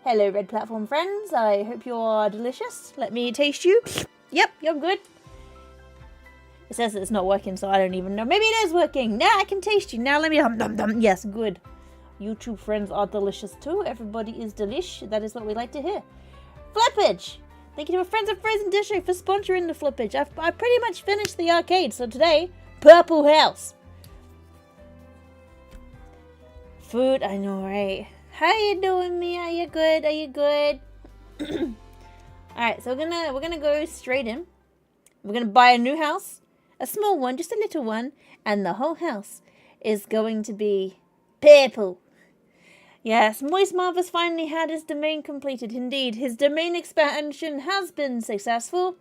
Hello, Red Platform friends. I hope you are delicious. Let me taste you. Yep, you're good. It says that it's not working, so I don't even know. Maybe it is working. Now I can taste you. Now let me dum. Yes, good. YouTube friends are delicious too. Everybody is delish. That is what we like to hear. Flippage! Thank you to my friends at Frozen District for sponsoring the Flippage. I pretty much finished the arcade, so today, Purple House. Food, I know, right? How you doing, Mia? Are you good? Are you good? Alright, so we're gonna go straight in. We're gonna buy a new house. A small one, just a little one. And the whole house is going to be purple. Yes, Moist Marvel's finally had his domain completed. Indeed, his domain expansion has been successful.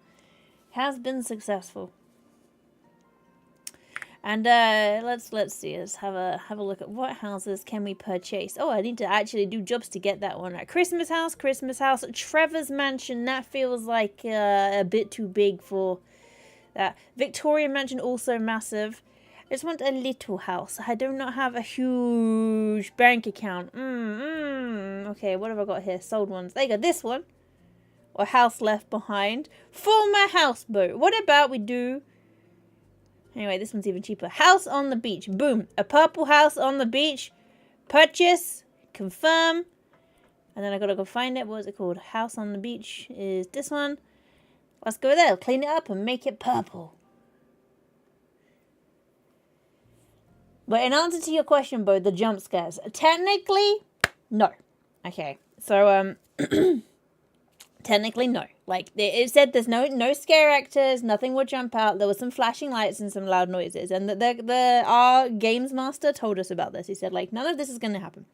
And let's see. Let's have a look at what houses can we purchase. Oh, I need to actually do jobs to get that one. Right. Christmas house. Trevor's mansion. That feels like a bit too big for that. Victoria mansion also massive. I just want a little house. I do not have a huge bank account. Okay, what have I got here? Sold ones. There you go. This one. Or house left behind. Former houseboat. What about we do... Anyway, this one's even cheaper. House on the beach. Boom. A purple house on the beach. Purchase. Confirm. And then I gotta go find it. What is it called? House on the beach is this one. Let's go there. Clean it up and make it purple. But in answer to your question, Bo, the jump scares. Technically, no. Okay. So, technically, no. Like, it said there's no scare actors, nothing will jump out. There were some flashing lights and some loud noises. And our games master told us about this. He said, like, none of this is going to happen.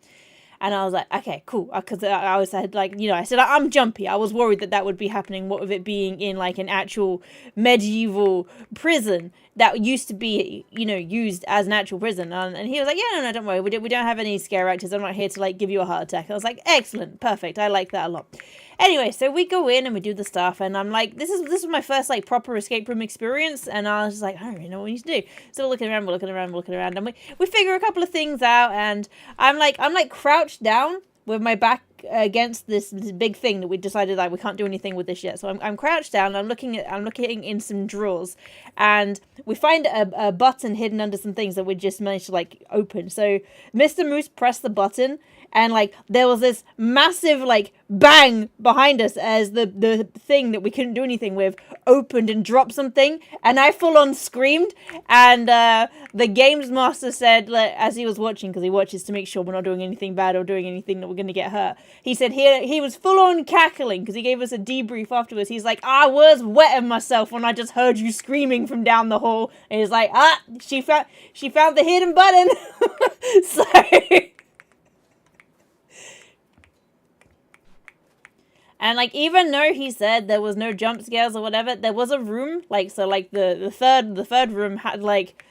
And I was like, okay, cool. Because I said, like, you know, I said, I'm jumpy. I was worried that would be happening. What with it being in, like, an actual medieval prison that used to be, you know, used as an actual prison. And he was like, yeah, no, don't worry. We don't have any scare actors. I'm not here to, like, give you a heart attack. I was like, excellent. Perfect. I like that a lot. Anyway, so we go in and we do the stuff, and I'm like, this is my first, like, proper escape room experience, and I was just like, I don't really know what we need to do. So we're looking around, and we figure a couple of things out, and I'm like crouched down with my back against this big thing that we decided, like, we can't do anything with this yet. So I'm crouched down, I'm looking in some drawers, and we find a button hidden under some things that we just managed to, like, open. So Mr. Moose pressed the button, and, like, there was this massive, like, bang behind us as the thing that we couldn't do anything with opened and dropped something. And I full on screamed. And the games master said, like, as he was watching, because he watches to make sure we're not doing anything bad or doing anything that we're going to get hurt. He said he was full on cackling because he gave us a debrief afterwards. He's like, I was wetting myself when I just heard you screaming from down the hall. And he's like, she found the hidden button. So... And, like, even though he said there was no jump scares or whatever, there was a room, like, so, like, the third room had, like,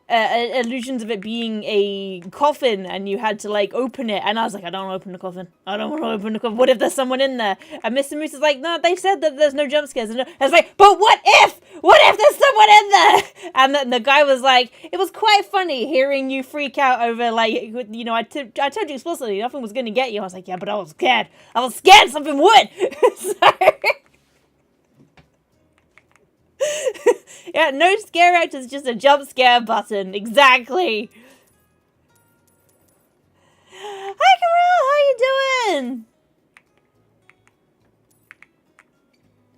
illusions of it being a coffin, and you had to, like, open it. And I was like, I don't want to open the coffin. I don't want to open the coffin. What if there's someone in there? And Mr. Moose is like, no, they said that there's no jump scares. And I was like, but what if? What if there's someone in there? And then the guy was like, it was quite funny hearing you freak out over, like, you know, I told you explicitly nothing was going to get you. I was like, yeah, but I was scared. I was scared something would. So... yeah, no scare actors, just a jump scare button. Exactly. Hi, Carol. How you doing?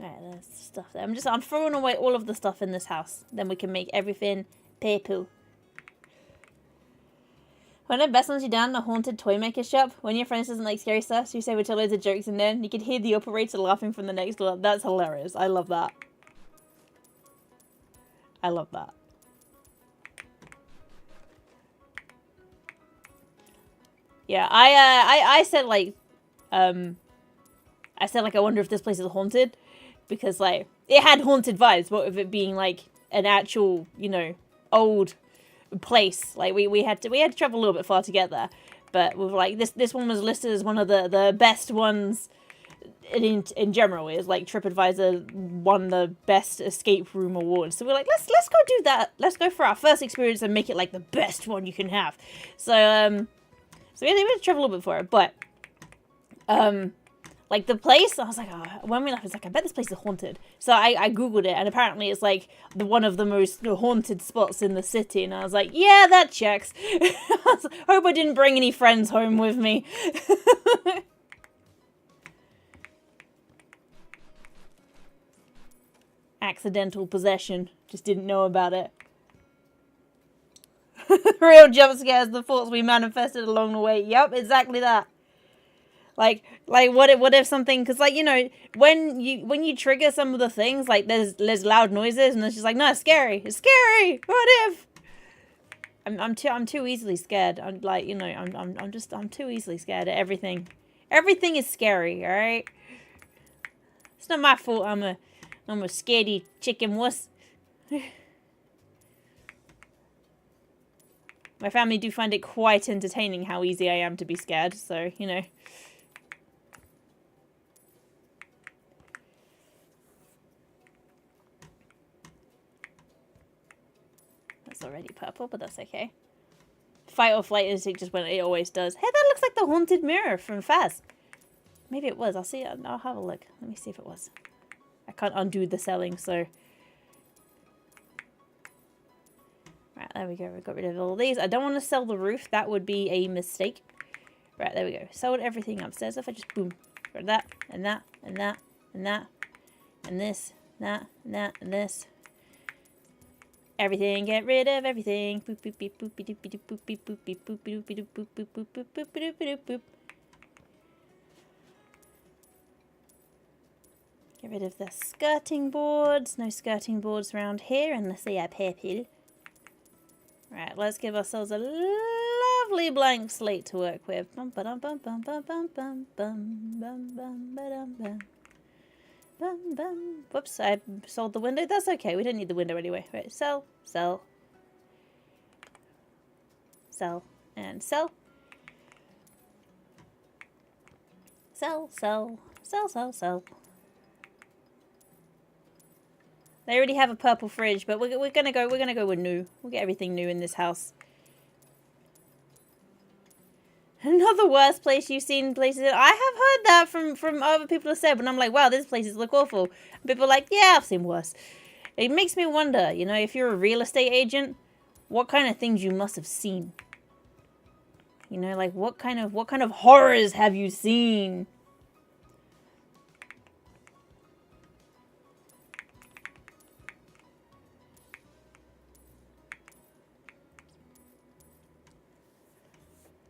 Alright, there's stuff there. I'm throwing away all of the stuff in this house. Then we can make everything purple. One of the best ones you down in the haunted toy maker shop. When your friend doesn't like scary stuff, so you say we tell loads of jokes in there, and you can hear the operator laughing from the next door. That's hilarious. I love that. I love that. Yeah, I said, like, I wonder if this place is haunted, because, like, it had haunted vibes, but with it being, like, an actual, you know, old place. Like, we had to travel a little bit far to get there, but with, like, this one was listed as one of the best ones in general. Is like TripAdvisor won the best escape room award, so we're like, let's go do that. Let's go for our first experience and make it like the best one you can have. So we had to travel a little bit for it, but Like the place, I was like, oh, when we left, I was like, I bet this place is haunted. So I googled it, and apparently it's like one of the most haunted spots in the city. And I was like, yeah, that checks. Hope I didn't bring any friends home with me. Accidental possession, just didn't know about it. Real jump scares, the thoughts we manifested along the way. Yep, exactly that. Like what if something, because like, you know, when you trigger some of the things, like there's loud noises and it's just like, no, it's scary, what if? I'm too easily scared. I'm like, you know, I'm too easily scared at everything. Everything is scary, all right? It's not my fault I'm a scaredy chicken wuss. My family do find it quite entertaining how easy I am to be scared, so, you know. That's already purple, but that's okay. Fight or flight instinct just went, it always does. Hey, that looks like the haunted mirror from Faz. Maybe it was. I'll see. I'll have a look. Let me see if it was. I can't undo the selling, so. Right, there we go. We got rid of all these. I don't want to sell the roof. That would be a mistake. Right, there we go. Sold everything upstairs. If I just boom. Got that, and that, and that, and that, and this, that, and that, and this. Everything, get rid of everything. Boop boop beep boop beep boop boop beep boop beep boop boop boop boop boop boop boop boop boop boop boop. Get rid of the skirting boards. No skirting boards around here unless they are purple. Right, let's give ourselves a lovely blank slate to work with. Bum ba dum bum bum bum bum bum bum bum bum ba dum bum. Bum, bum. Whoops, I sold the window. That's okay. We don't need the window anyway. Right, sell, sell, sell, and sell. Sell, sell, sell, sell, sell. They already have a purple fridge, but we're gonna go with new. We'll get everything new in this house. Not the worst place you've seen places. I have heard that from other people have said, but I'm like, wow, these places look awful. And people are like, yeah, I've seen worse. It makes me wonder, you know, if you're a real estate agent, what kind of things you must have seen. You know, like what kind of horrors have you seen?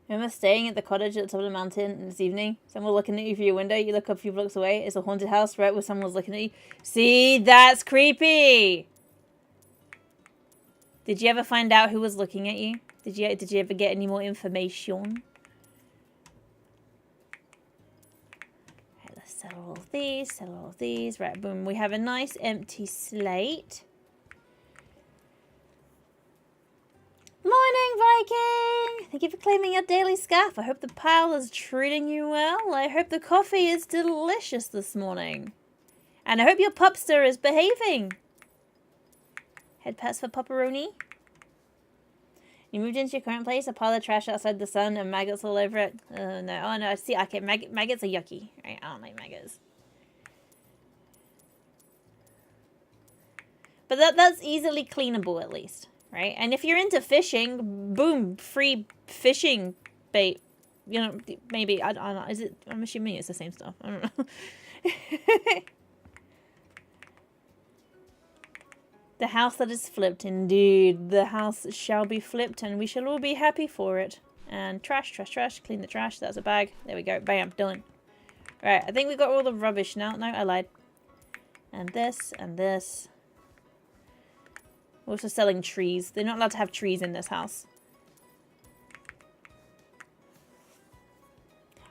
Remember staying at the cottage at the top of the mountain this evening? Someone looking at you through your window. You look up a few blocks away. It's a haunted house, right? Where someone's looking at you. See, that's creepy. Did you ever find out who was looking at you? Did you ever get any more information? Right, let's sell all of these. Sell all of these. Right, boom. We have a nice empty slate. Morning, Viking! Thank you for claiming your daily scarf. I hope the pile is treating you well. I hope the coffee is delicious this morning. And I hope your pupster is behaving. Head pets for pepperoni. You moved into your current place, a pile of trash outside the sun and maggots all over it. No. Oh, no. See, okay, maggots are yucky. Right, I don't like maggots. But that's easily cleanable, at least. Right? And if you're into fishing, boom, free fishing bait. You know, maybe, I don't know. Is it? I'm assuming it's the same stuff. I don't know. The house that is flipped, indeed. The house shall be flipped and we shall all be happy for it. And trash. Clean the trash. That's a bag. There we go. Bam. Done. Right. I think we got all the rubbish now. No, I lied. And this and this. We're also selling trees. They're not allowed to have trees in this house.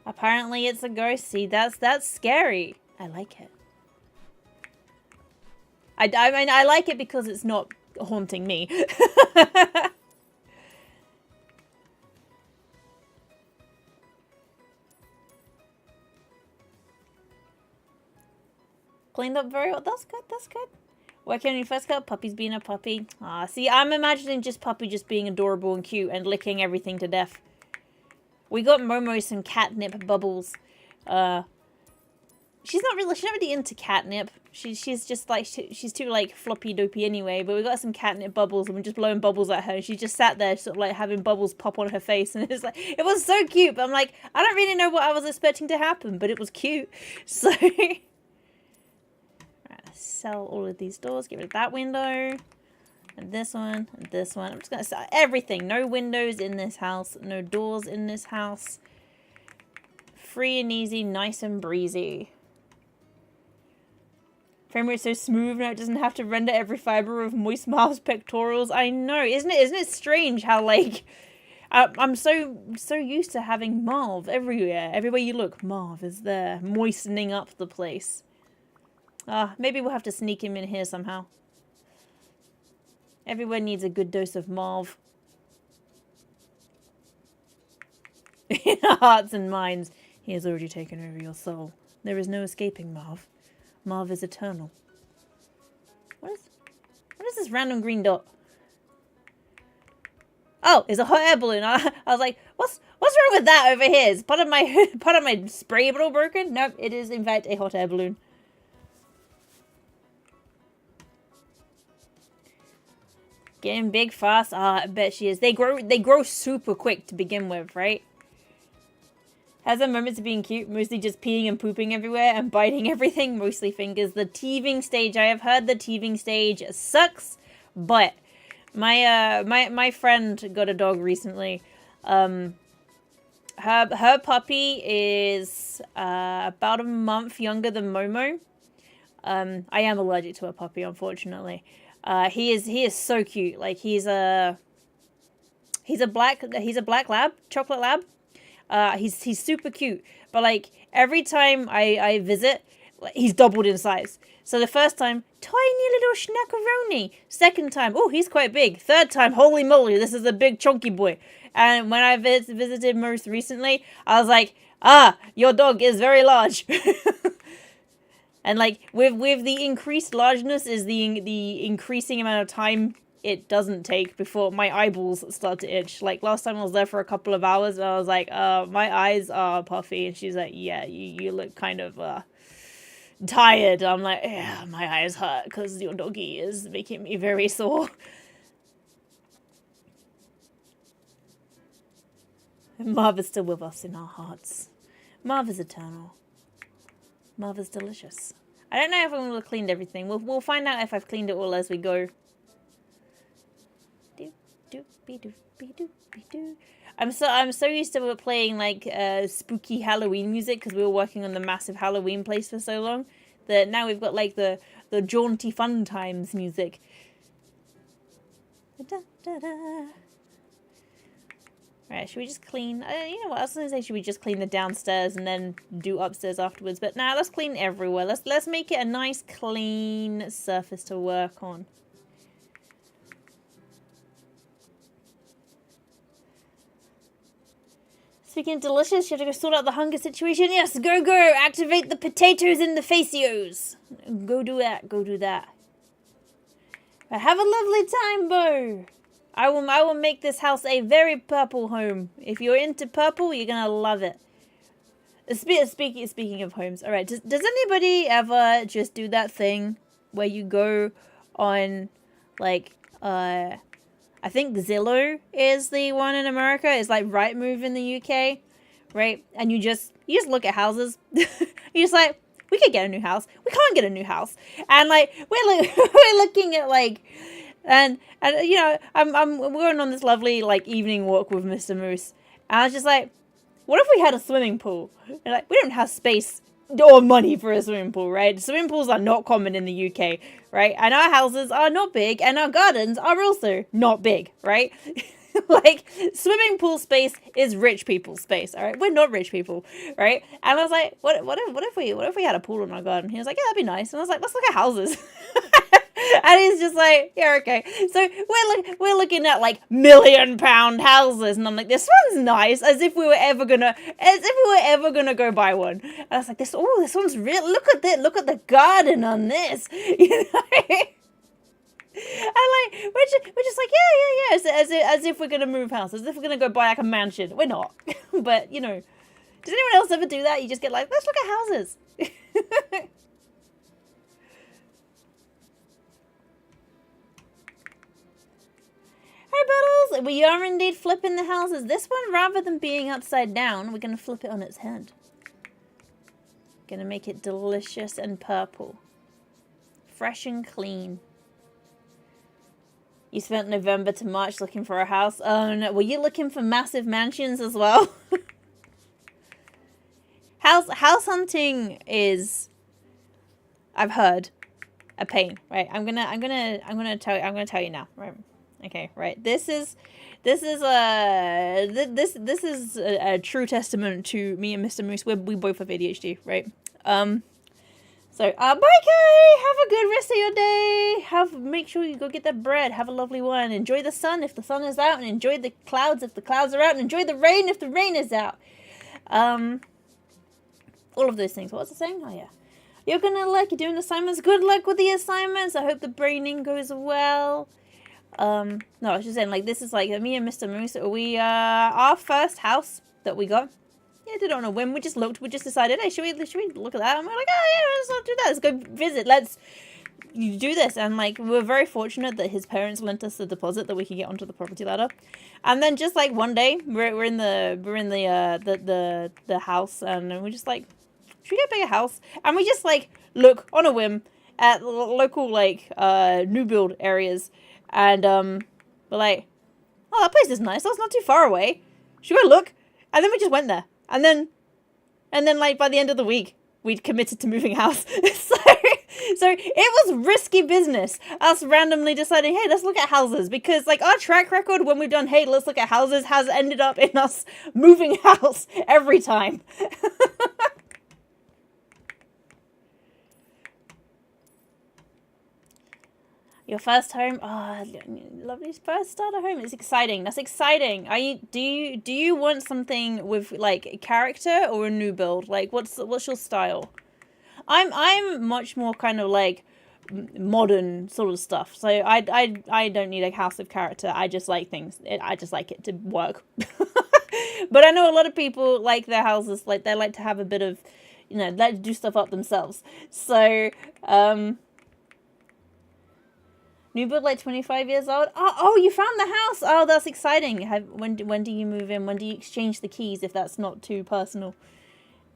Apparently it's a ghost. See, that's scary. I like it. I mean, I like it because it's not haunting me. Cleaned up very well. That's good. That's good. Working on your first cut, Puppy's being a puppy. Ah, see, I'm imagining just Puppy just being adorable and cute and licking everything to death. We got Momo some catnip bubbles She's not really into catnip. She's just like, she's too like floppy dopey anyway, but we got some catnip bubbles and we're just blowing bubbles at her. And she just sat there sort of like having bubbles pop on her face, and it's like, it was so cute. But I'm like, I don't really know what I was expecting to happen, but it was cute. So right, sell all of these doors, get rid of that window. And this one, and this one. I'm just going to sell everything. No windows in this house. No doors in this house. Free and easy, nice and breezy. Frame rate so smooth now it doesn't have to render every fiber of moist Marv's pectorals. I know. Isn't it strange how, like, I'm so used to having Marv everywhere. Everywhere you look, Marv is there, moistening up the place. Maybe we'll have to sneak him in here somehow. Everywhere needs a good dose of Marv. In our hearts and minds, he has already taken over your soul. There is no escaping Marv. Marv is eternal. What is this random green dot? Oh, it's a hot air balloon. I was like, what's wrong with that over here? Is part of my spray bottle broken? Nope, it is in fact a hot air balloon. Getting big fast. I bet she is. They grow super quick to begin with, right? Has her moments of being cute, mostly just peeing and pooping everywhere and biting everything, mostly fingers. The teething stage, I have heard the teething stage sucks, but my friend got a dog recently. Her puppy is about a month younger than Momo. I am allergic to a puppy, unfortunately. He is so cute. Like he's a black lab, chocolate lab. He's super cute, but like every time I visit, he's doubled in size. So the first time, tiny little schnackaroni. Second time, oh, he's quite big. Third time, holy moly, this is a big chunky boy. And when I visited most recently, I was like, your dog is very large. And like with the increased largeness is the increasing amount of time it doesn't take before my eyeballs start to itch. Like last time I was there for a couple of hours and I was like, my eyes are puffy, and she's like, yeah, you look kind of tired. I'm like, yeah, my eyes hurt because your doggy is making me very sore. Marv is still with us in our hearts. Marv is eternal. Marv is delicious. I don't know if I'm gonna cleaned everything. We'll find out if I've cleaned it all as we go. I'm so used to playing like spooky Halloween music because we were working on the massive Halloween place for so long that now we've got like the jaunty fun times music. Da, da, da. Right, should we just clean? You know what? I was gonna say, should we just clean the downstairs and then do upstairs afterwards? But now let's clean everywhere. Let's make it a nice clean surface to work on. Speaking of delicious, you have to go sort out the hunger situation. Yes, go! Activate the potatoes in the facios. Go do that. Go do that. But have a lovely time, Bo. I will make this house a very purple home. If you're into purple, you're gonna love it. Speaking of homes, all right. Does anybody ever just do that thing where you go on like I think Zillow is the one in America. It's like Rightmove in the UK, right? And you just look at houses. You're just like, we could get a new house. We can't get a new house. And like we're looking at like, and you know, we're going on this lovely like evening walk with Mr. Moose, and I was just like, what if we had a swimming pool? And like, we don't have space or money for a swimming pool, right? Swimming pools are not common in the UK, right? And our houses are not big, and our gardens are also not big, right? Like, swimming pool space is rich people's space, all right? We're not rich people, right? And I was like, what if we had a pool in our garden? He was like, yeah, that'd be nice. And I was like, let's look at houses. And he's just like, yeah, okay. So we're looking at like £1 million houses, and I'm like, this one's nice, as if we were ever gonna go buy one. And I was like, this one's real. Look at the garden on this, you know. And like we're just like, yeah, as if we're gonna move house, as if we're gonna go buy like a mansion. We're not, but you know, Does anyone else ever do that? You just get like, let's look at houses. Hi, Buttles. We are indeed flipping the houses. This one, rather than being upside down, we're going to flip it on its head. Gonna make it delicious and purple. Fresh and clean. You spent November to March looking for a house. Oh no, were you looking for massive mansions as well? House hunting is, I've heard, a pain. Right? I'm gonna tell you now. Right? Okay. Right. This is a true testament to me and Mr. Moose. We both have ADHD, right? So, bye, Kay! Have a good rest of your day. Make sure you go get that bread. Have a lovely one. Enjoy the sun if the sun is out, and enjoy the clouds if the clouds are out, and enjoy the rain if the rain is out. All of those things. What was I saying? Oh, yeah. You're you're doing assignments. Good luck with the assignments. I hope the braining goes well. No, I was just saying, like, this is like me and Mr. Moose. Our first house that we got. Yeah, did it on a whim. We just decided, hey, should we look at that? And we're like, oh yeah, let's not do that. Let's go visit. Let's do this. And like, we're very fortunate that his parents lent us the deposit that we could get onto the property ladder. And then just like one day, we're in the house, and we're just like, should we get a bigger house? And we just like look on a whim at local like new build areas, and we're like, oh, that place is nice. That's not too far away. Should we go look? And then we just went there. And then like by the end of the week, we'd committed to moving house. So it was risky business. Us randomly deciding, hey, let's look at houses, because like our track record when we've done, hey, let's look at houses, has ended up in us moving house every time. Your first home, oh, lovely first starter home. It's exciting. That's exciting. Do you want something with like character or a new build? Like, what's your style? I'm much more kind of like modern sort of stuff. So I don't need a house of character. I just like things. I just like it to work. But I know a lot of people like their houses, like they like to have a bit of, like to do stuff up themselves. So new build, like 25 years old. Oh, you found the house. Oh, that's exciting. When do you move in? When do you exchange the keys? If that's not too personal,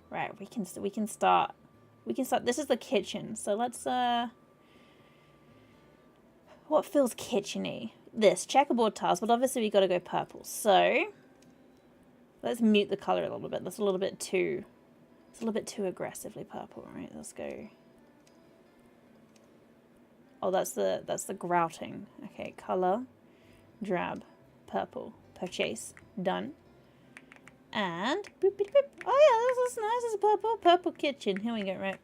right? We can start. This is the kitchen. So let's what feels kitcheny? This checkerboard tiles, but obviously we got to go purple. So let's mute the color a little bit. That's a little bit too. It's a little bit too aggressively purple, right? Let's go. Oh, that's the grouting. Okay, color, drab, purple, purchase, done. And boop, boop, boop. Oh yeah, this is nice. It's a purple kitchen. Here we go, right?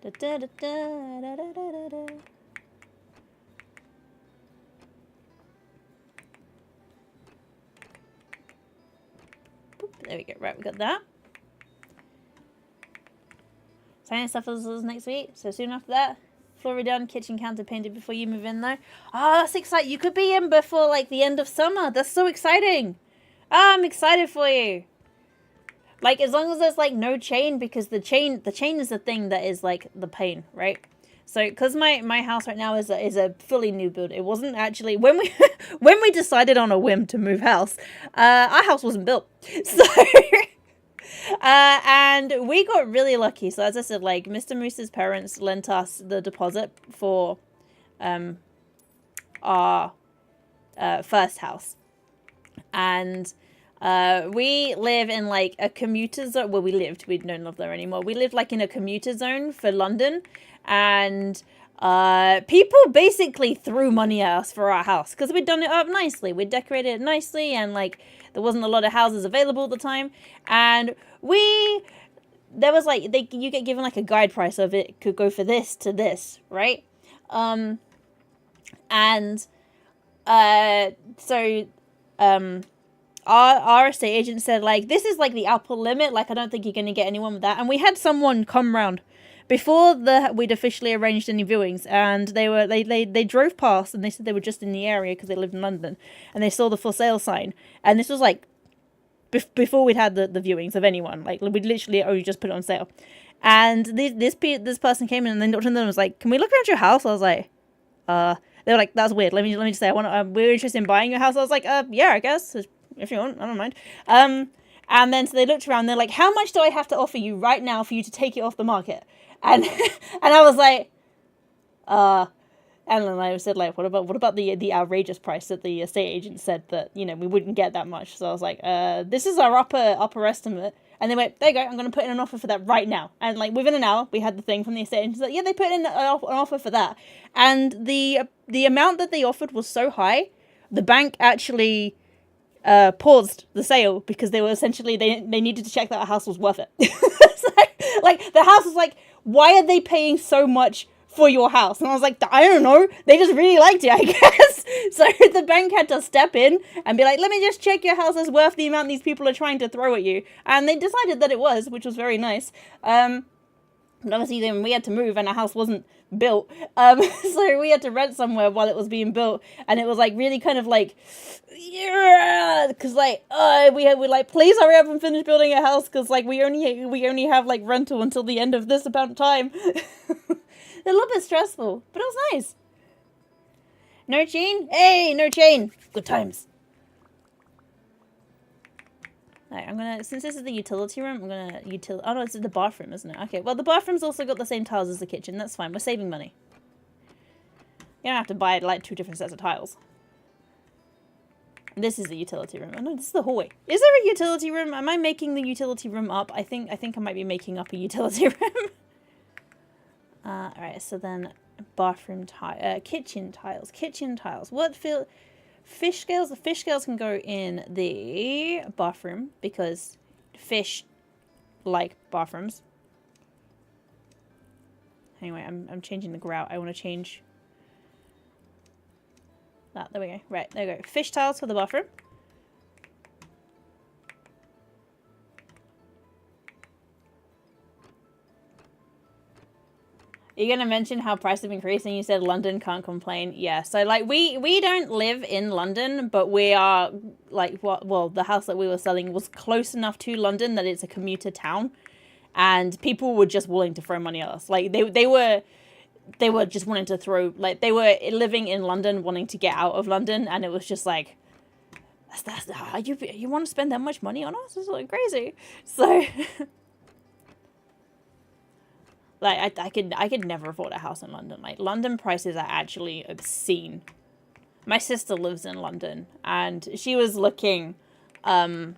Da da da da da da da da. Boop, there we go. Right, we got that. Signing stuff is next week. So soon after that. Floor done, kitchen counter painted before you move in though. Oh, that's exciting. You could be in before like the end of summer. That's so exciting. Oh, I'm excited for you. Like, as long as there's like no chain, because the chain is the thing that is like the pain, right? So, because my house right now is a fully new build. It wasn't actually, when we decided on a whim to move house, our house wasn't built. So and we got really lucky. So as I said, like Mr. Moose's parents lent us the deposit for our first house, and we live in like a commuter zone. Well, we don't live there anymore. We live like in a commuter zone for London, and people basically threw money at us for our house because we'd done it up nicely. We decorated it nicely, and like there wasn't a lot of houses available at the time, and there was like you get given like a guide price of it could go for this to this, right? So our estate agent said like, this is like the upper limit, like I don't think you're gonna get anyone with that. And we had someone come round before we'd officially arranged any viewings, and they drove past, and they said they were just in the area because they lived in London, and they saw the for sale sign, and this was like before we'd had the viewings of anyone. Like, we'd literally only just put it on sale. And this person came in and then looked at them and was like, "Can we look around your house?" I was like, they were like, "That's weird. Let me just say, we're interested in buying your house." I was like, "Yeah, I guess if you want, I don't mind." And then so they looked around. They're like, "How much do I have to offer you right now for you to take it off the market?" And and I was like, and then I said, like, what about the outrageous price that the estate agent said that, we wouldn't get that much. So I was like, this is our upper estimate. And they went, "There you go, I'm going to put in an offer for that right now." And like within an hour, we had the thing from the estate agent. Like, yeah, they put in an offer for that. And the amount that they offered was so high, the bank actually paused the sale because they were essentially, they needed to check that our house was worth it. So, like, the house was like, "Why are they paying so much for your house?" And I was like, "I don't know. They just really liked it, I guess." So the bank had to step in and be like, "Let me just check your house is worth the amount these people are trying to throw at you." And they decided that it was, which was very nice. But obviously then we had to move and our house wasn't built. So we had to rent somewhere while it was being built. And it was like really kind of like, yeah, because like, we're like, "Please hurry up and finish building a house, because like we only have like rental until the end of this amount of time." A little bit stressful, but it was nice. No chain? Hey, no chain. Good times. Alright, I'm gonna, since this is the utility room, I'm gonna oh no, it's the bathroom, isn't it? Okay, well the bathroom's also got the same tiles as the kitchen. That's fine. We're saving money. You don't have to buy like 2 different sets of tiles. This is the utility room. Oh no, this is the hallway. Is there a utility room? Am I making the utility room up? I think I might be making up a utility room. Alright, so then bathroom kitchen tiles. What fish scales? The fish scales can go in the bathroom because fish like bathrooms. Anyway, I'm changing the grout. I want to change that. There we go. Right, there we go. Fish tiles for the bathroom. You're going to mention how prices have increased and you said London can't complain. Yeah, so like we don't live in London, but we are like, well, the house that we were selling was close enough to London that it's a commuter town, and people were just willing to throw money at us. Like they were just wanting to throw, like they were living in London wanting to get out of London, and it was just like, you want to spend that much money on us? It's like crazy. So like, I could never afford a house in London. Like, London prices are actually obscene. My sister lives in London, and she was looking at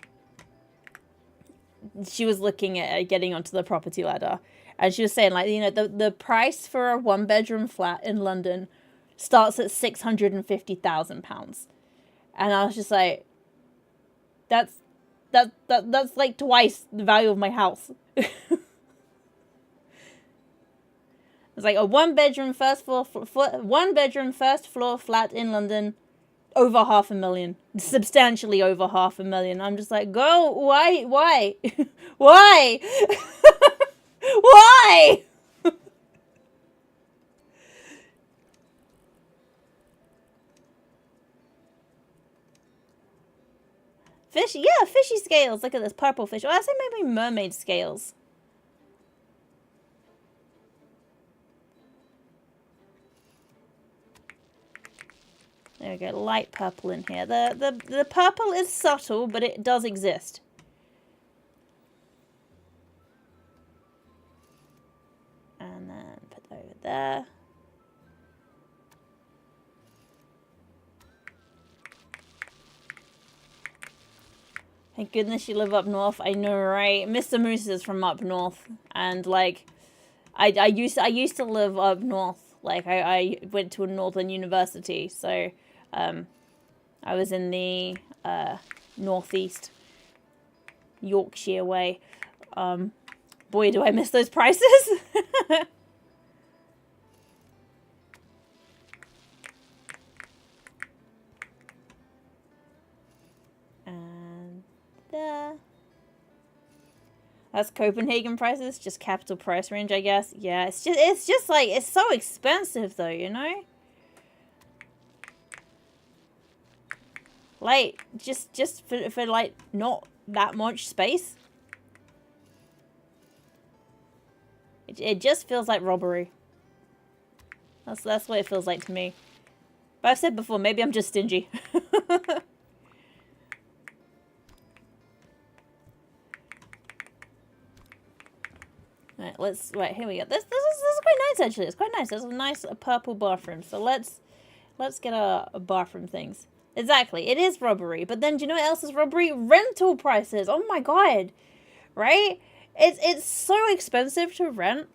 getting onto the property ladder. And she was saying, like, the price for a 1-bedroom flat in London starts at £650,000. And I was just like, that's like twice the value of my house. It's like a 1-bedroom first floor flat in London, over $500,000, substantially over $500,000. I'm just like, girl, why, why? Why? Fish, yeah, fishy scales. Look at this purple fish. Oh, I say maybe mermaid scales. There we go, light purple in here. The purple is subtle, but it does exist. And then put that over there. Thank goodness you live up north. I know, right? Mr. Moose is from up north, and like, I used to live up north. Like, I went to a northern university, so I was in the northeast Yorkshire way. Boy, do I miss those prices. And there. That's Copenhagen prices, just capital price range, I guess. Yeah, it's just like, it's so expensive though, you know? Like, just for like, not that much space. It just feels like robbery. That's what it feels like to me. But I've said before, maybe I'm just stingy. Right, here we go. This is quite nice, actually. It's quite nice. There's a nice purple bathroom. So let's get our bathroom things. Exactly. It is robbery. But then do you know what else is robbery? Rental prices. Oh my god. Right? It's so expensive to rent.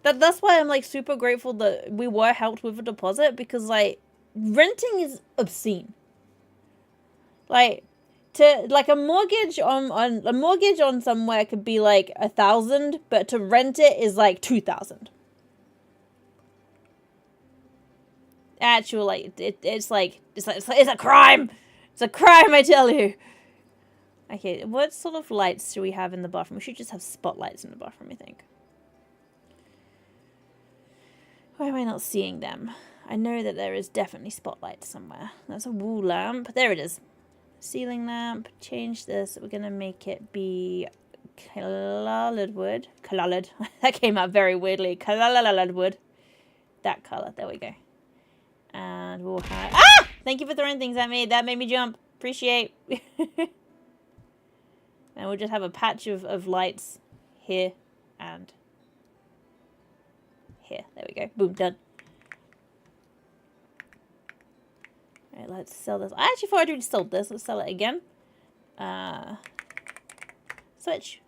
That's why I'm like super grateful that we were helped with a deposit, because like renting is obscene. Like a mortgage on somewhere could be like 1,000, but to rent it is like 2,000. Actual like it's a crime. It's a crime, I tell you. Okay, what sort of lights do we have in the bathroom? We should just have spotlights in the bathroom, I think. Why am I not seeing them? I know that there is definitely spotlights somewhere. That's a wall lamp. There it is. Ceiling lamp. Change this. We're going to make it be colored wood. Colored. That came out very weirdly. Colored wood. That color. There we go. And we'll have... Ah! Thank you for throwing things at me. That made me jump. Appreciate. And we'll just have a patch of lights here and here. There we go. Boom, done. Alright, let's sell this. I actually thought I'd already sold this. Let's sell it again. Switch.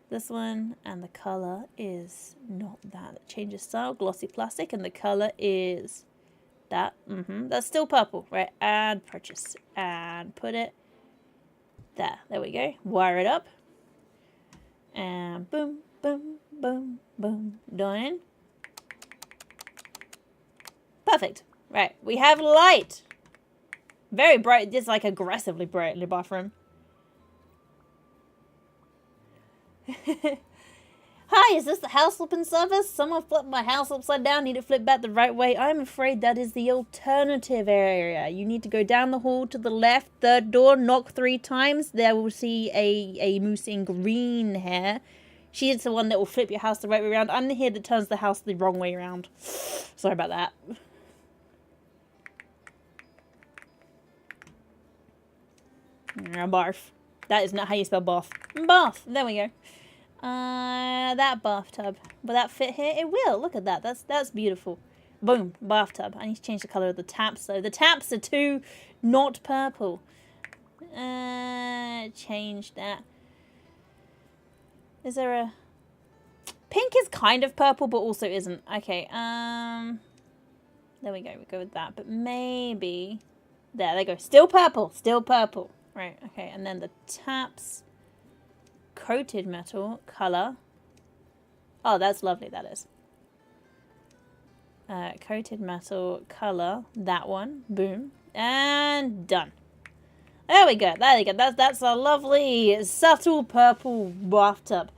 This one, and the color is not that. It changes style, glossy plastic, and the color is that. That's still purple, right? And purchase. And put it there. There we go. Wire it up. And boom, boom, boom, boom. Done. Perfect. Right. We have light. Very bright. Just like aggressively bright in the bathroom. Hi, is this the house flipping service? Someone flipped my house upside down. Need it flipped back the right way. I'm afraid that is the alternative area. You need to go down the hall to the left, third door, knock 3 times. There will see a moose in green hair. She is the one that will flip your house the right way around. I'm the here that turns the house the wrong way around. Sorry about that. Barf. That is not how you spell bath. Bath. There we go. That bathtub. Will that fit here? It will. Look at that. That's beautiful. Boom. Bathtub. I need to change the color of the taps though. The taps are too not purple. Change that. Is there a... Pink is kind of purple, but also isn't. Okay. There we go. We go with that. But maybe... There they go. Still purple. Still purple. Right. Okay. And then the taps... Coated metal color. Oh, that's lovely. That is. Coated metal color. That one. Boom. And done. There we go. There you go. That's a lovely subtle purple bathtub.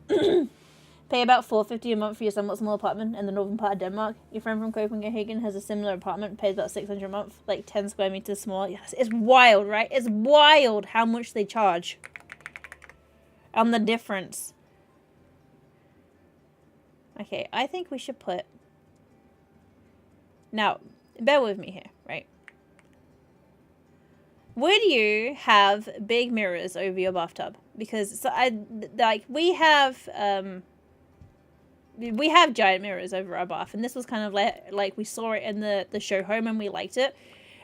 Pay about $450 a month for your somewhat small apartment in the northern part of Denmark. Your friend from Copenhagen has a similar apartment. Pays about $600 a month, like 10 square meters small. Yes, it's wild, right? It's wild how much they charge. On the difference. Okay, I think we should put... Now, bear with me here, right? Would you have big mirrors over your bathtub? Because so we have giant mirrors over our bath, and this was kind of like we saw it in the show Home and we liked it.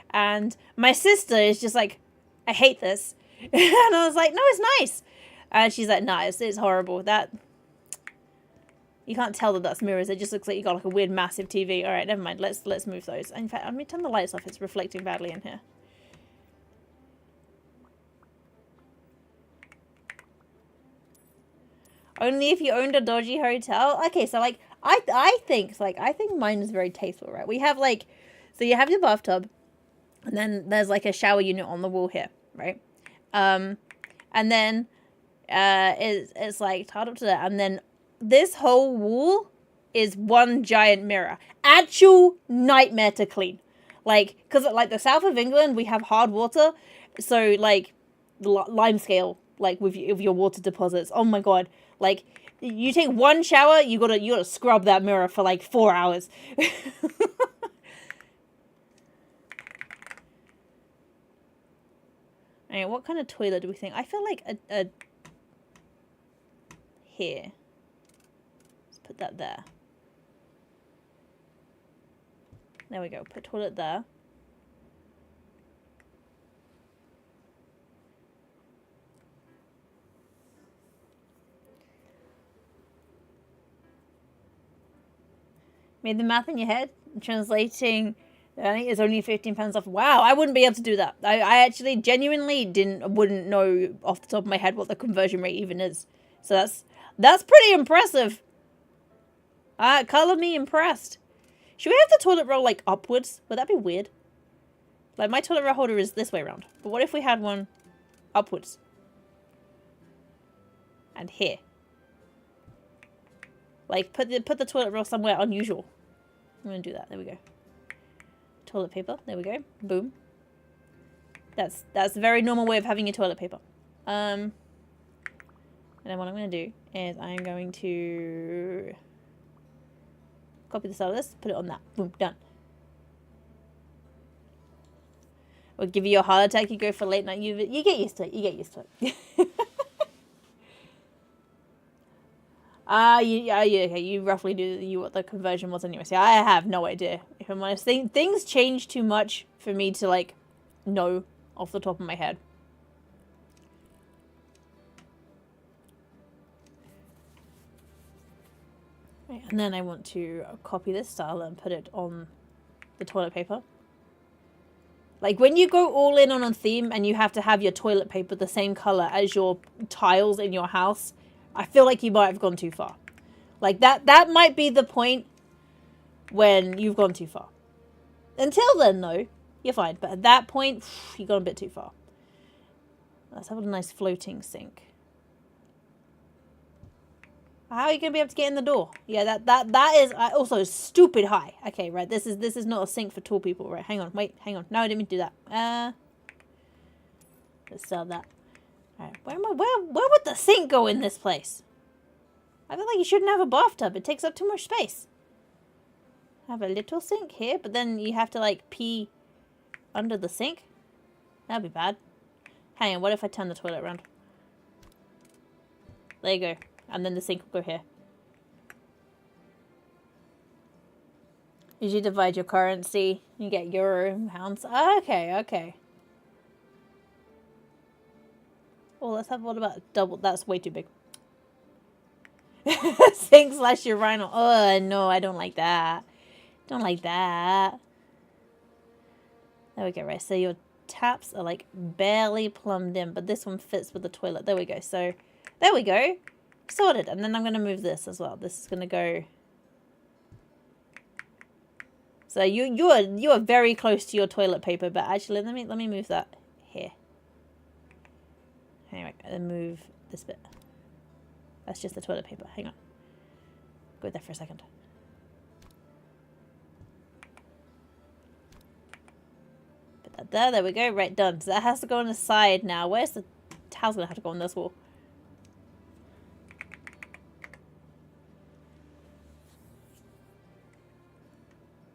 And my sister is just like, I hate this. And I was like, no, it's nice. And she's like, nah, it's horrible. That you can't tell that that's mirrors. It just looks like you got like a weird massive TV. All right, never mind. Let's move those. In fact, let me turn the lights off. It's reflecting badly in here. Only if you owned a dodgy hotel. Okay, so like I think mine is very tasteful, right? We have like, so you have your bathtub, and then there's like a shower unit on the wall here, right? And then it's like tied up to that, and then this whole wall is one giant mirror. Actual nightmare to clean. Like, because like the south of England, we have hard water, so like lime scale, like with your water deposits. Oh my god, like you take one shower, you gotta scrub that mirror for like 4 hours. Alright, what kind of toilet do we think? I feel like a here. Let's put that there. There we go. Put toilet there. Made the math in your head, translating is only £15 off. Wow, I wouldn't be able to do that. I actually genuinely wouldn't know off the top of my head what the conversion rate even is. So that's pretty impressive. Color me impressed. Should we have the toilet roll like upwards? Would that be weird? Like my toilet roll holder is this way around. But what if we had one upwards? And here. Like put the toilet roll somewhere unusual. I'm gonna do that. There we go. Toilet paper. There we go. Boom. That's a very normal way of having your toilet paper. And then what I'm gonna do is I'm going to copy this out of this, put it on that. Boom, done. We'll give you a heart attack. You go for late night. You get used to it. You get used to it. Okay, you roughly knew what the conversion was anyway. See, I have no idea. If I'm honest, things change too much for me to, like, know off the top of my head. Right, and then I want to copy this style and put it on the toilet paper. Like, when you go all in on a theme and you have to have your toilet paper the same color as your tiles in your house, I feel like you might have gone too far. Like, that might be the point when you've gone too far. Until then, though, you're fine. But at that point, you've gone a bit too far. Let's have a nice floating sink. How are you going to be able to get in the door? Yeah, that is also stupid high. Okay, right, this is not a sink for tall people. Right, hang on, wait, hang on. No, I didn't mean to do that. Let's sell that. Alright, where would the sink go in this place? I feel like you shouldn't have a bathtub. It takes up too much space. Have a little sink here, but then you have to, like, pee under the sink? That'd be bad. Hang on, what if I turn the toilet around? There you go. And then the sink will go here. Usually divide your currency. You get euro, pounds. Okay, okay. Oh, let's have, what about double? That's way too big. Sink / urinal. Oh, no, I don't like that. Don't like that. There we go, right. So your taps are like barely plumbed in, but this one fits with the toilet. There we go. So there we go. Sorted. And then I'm going to move this as well. This is going to go. So you are very close to your toilet paper, but actually let me move that here. Anyway, and then move this bit. That's just the toilet paper. Hang on. Go there for a second. Put that there. There we go. Right, done. So that has to go on the side now. Where's the towel's going to have to go on this wall?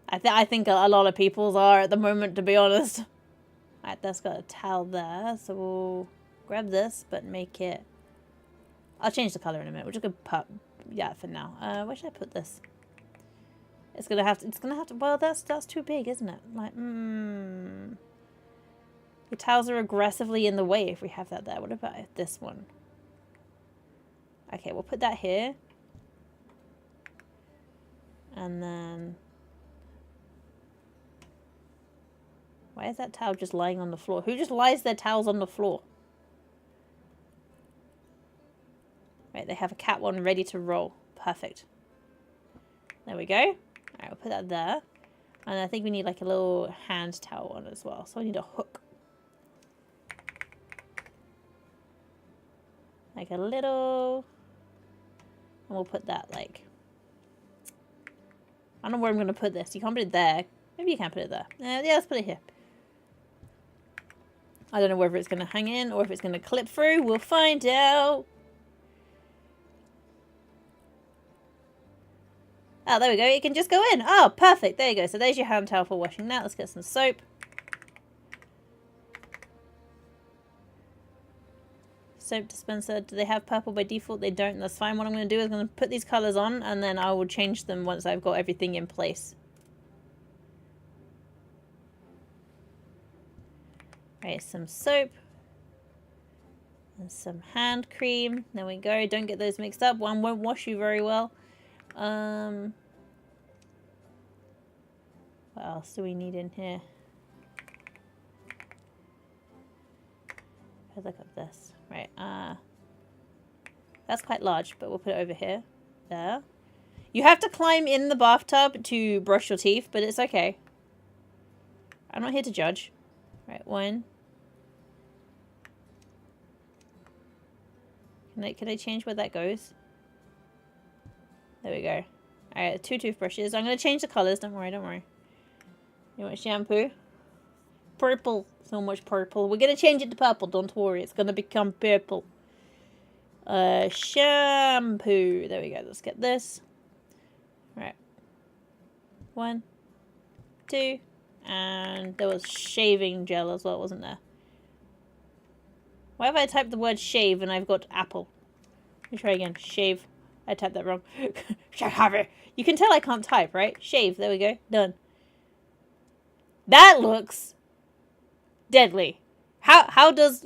I think a lot of people's are at the moment, to be honest. Alright, that's got a towel there. So we'll grab this, but make it... I'll change the color in a minute. We're just gonna put... Yeah, for now. Where should I put this? It's gonna have to... Well, that's too big, isn't it? Like, The towels are aggressively in the way if we have that there. What about this one? Okay, we'll put that here. And then... Why is that towel just lying on the floor? Who just lies their towels on the floor? Right, they have a cat one ready to roll. Perfect. There we go. Alright, we'll put that there. And I think we need like a little hand towel one as well. So I need a hook. Like a little... And we'll put that like... I don't know where I'm going to put this. You can't put it there. Maybe you can put it there. Yeah, let's put it here. I don't know whether it's going to hang in or if it's going to clip through. We'll find out. Oh, there we go. It can just go in. Oh, perfect. There you go. So there's your hand towel for washing that. Let's get some soap. Soap dispenser. Do they have purple by default? They don't. That's fine. What I'm going to do is I'm going to put these colours on and then I will change them once I've got everything in place. Okay, some soap. And some hand cream. There we go. Don't get those mixed up. One won't wash you very well. What else do we need in here? Let's look at this. Right, that's quite large, but we'll put it over here. There. You have to climb in the bathtub to brush your teeth, but it's okay. I'm not here to judge. Right, one. Can I change where that goes? There we go. Alright, 2 toothbrushes. I'm going to change the colours. Don't worry, don't worry. You want shampoo? Purple. So much purple. We're going to change it to purple. Don't worry. It's going to become purple. Shampoo. There we go. Let's get this. Right. 1, 2. And there was shaving gel as well, wasn't there? Why have I typed the word shave and I've got apple? Let me try again. Shave. I typed that wrong. You can tell I can't type, right? Shave. There we go. Done. That looks deadly. How does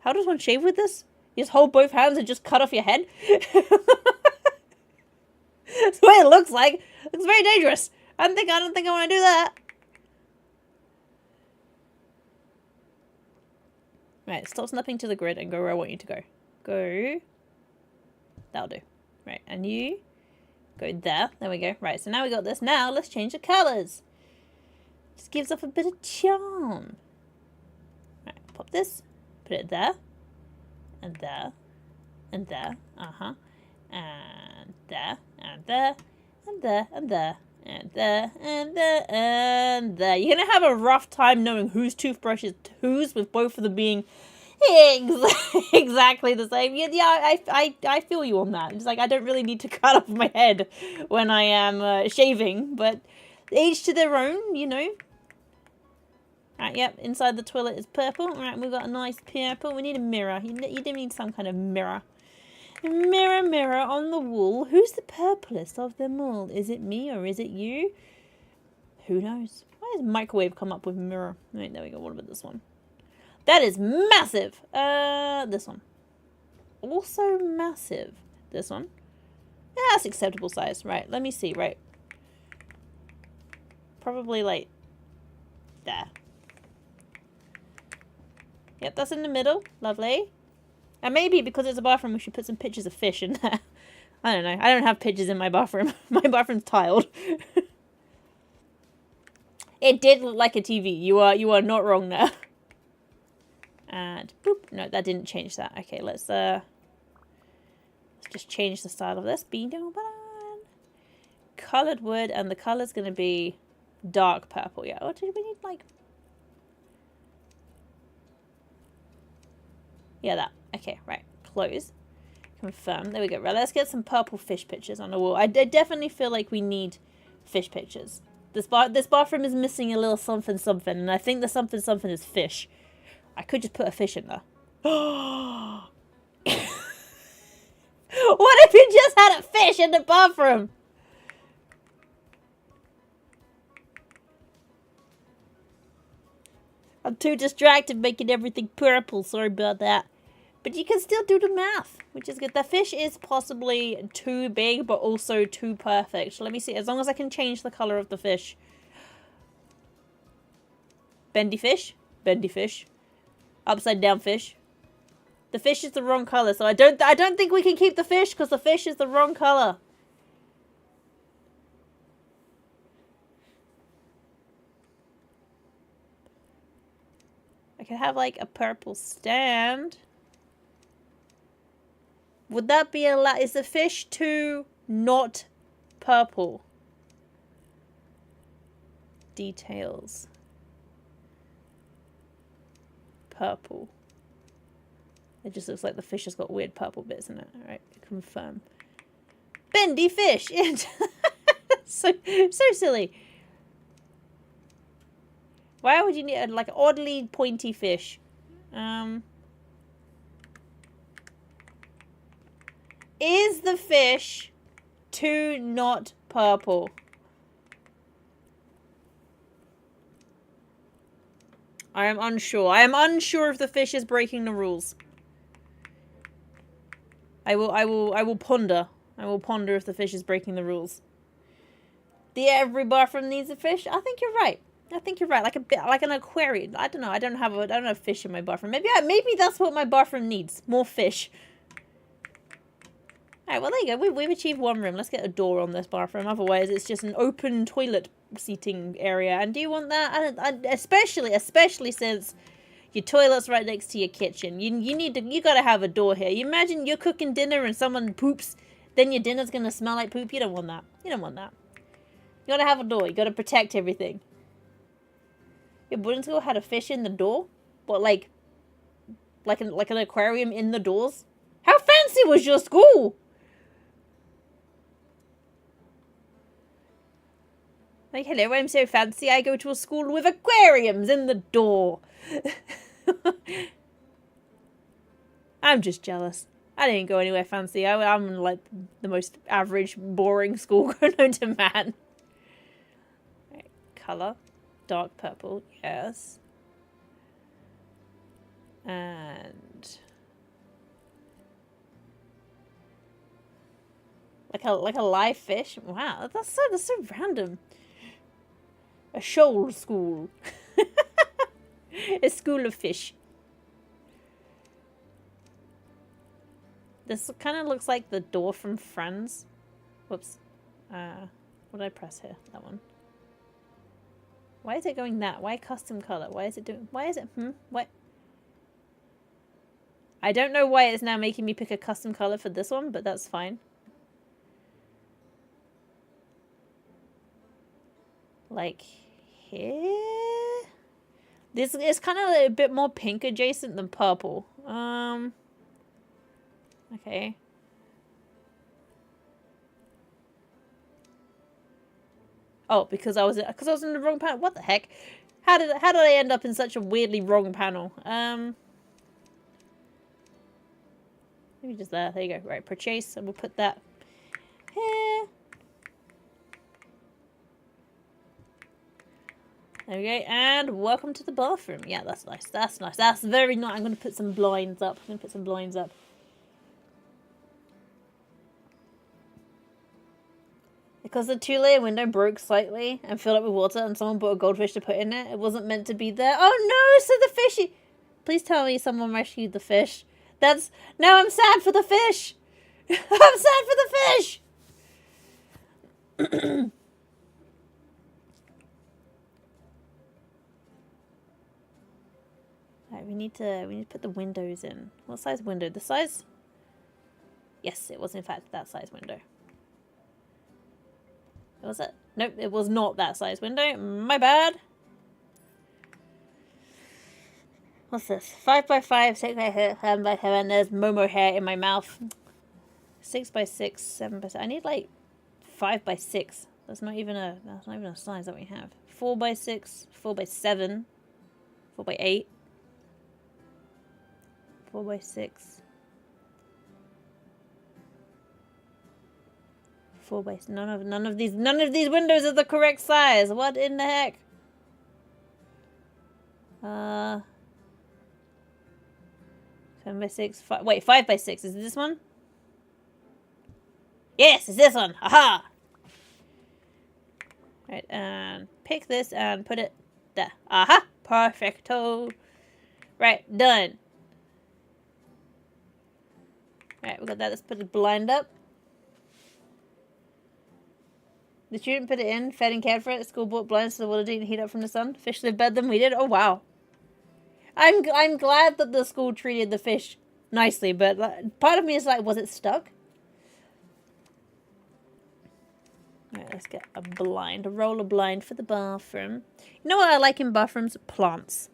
one shave with this? You just hold both hands and just cut off your head? That's the way it looks like. It looks very dangerous. I don't think I want to do that. Right, stop snapping to the grid and go where I want you to go. Go. That'll do. Right, and you go there. There we go. Right, so now we got this. Now let's change the colours. Just gives off a bit of charm. Right, pop this. Put it there. And there. And there. Uh-huh. And there. And there. And there. And there. And there. And there. And there. You're going to have a rough time knowing whose toothbrush is whose, with both of them being exactly the same. Yeah, I feel you on that. It's like I don't really need to cut off my head when I am shaving, but each to their own, you know. Right, yep, inside the toilet is purple. Right, we've got a nice purple. We need a mirror. You do need some kind of mirror. Mirror, mirror on the wall. Who's the purplest of them all? Is it me or is it you? Who knows? Why does microwave come up with mirror? Right, there we go. What about this one? That is massive. This one. Also massive. This one. Yeah, that's acceptable size. Right, let me see. Right. Probably like there. Yep, that's in the middle. Lovely. And maybe because it's a bathroom, we should put some pictures of fish in there. I don't know. I don't have pictures in my bathroom. My bathroom's tiled. It did look like a TV. You are not wrong there. And boop. No, that didn't change that. Okay, let's just change the style of this. Coloured wood, and the colour's gonna be dark purple. Yeah. Or did we need like? Yeah, that. Okay, right. Close. Confirm. There we go. Right, let's get some purple fish pictures on the wall. I definitely feel like we need fish pictures. This bathroom is missing a little something something, and I think the something something is fish. I could just put a fish in there. What if you just had a fish in the bathroom? I'm too distracted making everything purple. Sorry about that. But you can still do the math, which is good. The fish is possibly too big, but also too perfect. So let me see. As long as I can change the color of the fish. Bendy fish. Bendy fish. Upside down fish. The fish is the wrong color, so I don't think we can keep the fish because the fish is the wrong color. I could have like a purple stand. Would that be allowed? Is the fish too not purple? Details. purple. It just looks like the fish has got weird purple bits in it. Alright, confirm. Bendy fish! so silly. Why would you need like an oddly pointy fish? Is the fish too not purple? I am unsure. I am unsure if the fish is breaking the rules. I will ponder. I will ponder if the fish is breaking the rules. Every bathroom needs a fish. I think you're right. I think you're right. Like a bit, like an aquarium. I don't know. I don't have fish in my bathroom. Maybe that's what my bathroom needs. More fish. Alright, well there you go. We've achieved one room. Let's get a door on this bathroom. Otherwise, it's just an open toilet seating area. And do you want that? Especially since your toilet's right next to your kitchen. You gotta have a door here. You imagine you're cooking dinner and someone poops, then your dinner's gonna smell like poop. You don't want that. You don't want that. You gotta have a door. You gotta protect everything. Your boarding school had a fish in the door? What, like an aquarium in the doors? How fancy was your school? Like, hello, I'm so fancy. I go to a school with aquariums in the door. I'm just jealous. I didn't go anywhere fancy. I'm like the most average, boring school known to man. Right, color. Dark purple, yes. And like a live fish. Wow, that's so random. A shoal school. A school of fish. This kind of looks like the door from Friends. Whoops. What did I press here? That one. Why is it going that? Why custom color? Why is it doing... Why is it... What? I don't know why it's now making me pick a custom color for this one, but that's fine. Like here? This is kind of a bit more pink adjacent than purple. Okay. Oh, because I was in the wrong panel. What the heck? How did I end up in such a weirdly wrong panel? Maybe just there. There you go. Right, purchase, and we'll put that here. There we go. And welcome to the bathroom. Yeah, that's nice. That's nice. That's very nice. I'm going to put some blinds up. Because the 2-layer window broke slightly and filled up with water and someone brought a goldfish to put in it. It wasn't meant to be there. Oh no, so the fishy... Please tell me someone rescued the fish. That's... No, I'm sad for the fish. I'm sad for the fish. Alright, we need to put the windows in. What size window? The size? Yes, it was in fact that size window. Was it? Nope, it was not that size window. My bad. What's this? 5x5, 6x6, 7x7. There's Momo hair in my mouth. 6x6, 7x6. I need like 5x6. That's not even a size that we have. 4x6, 4x7, 4x8, 4x6. 4 by none of these windows are the correct size. What in the heck? 7 by 6. Wait, 5 by 6. Is it this one? Yes, it's this one. Haha. Right, and pick this and put it there. Aha, perfecto. Right, done. Right, we got that. Let's put the blind up. The student put it in, fed and cared for it. School bought blinds so the water didn't heat up from the sun. Fish lived better than we did. Oh, wow. I'm glad that the school treated the fish nicely, but part of me is like, was it stuck? Alright, let's get a blind. A roller blind for the bathroom. You know what I like in bathrooms? Plants.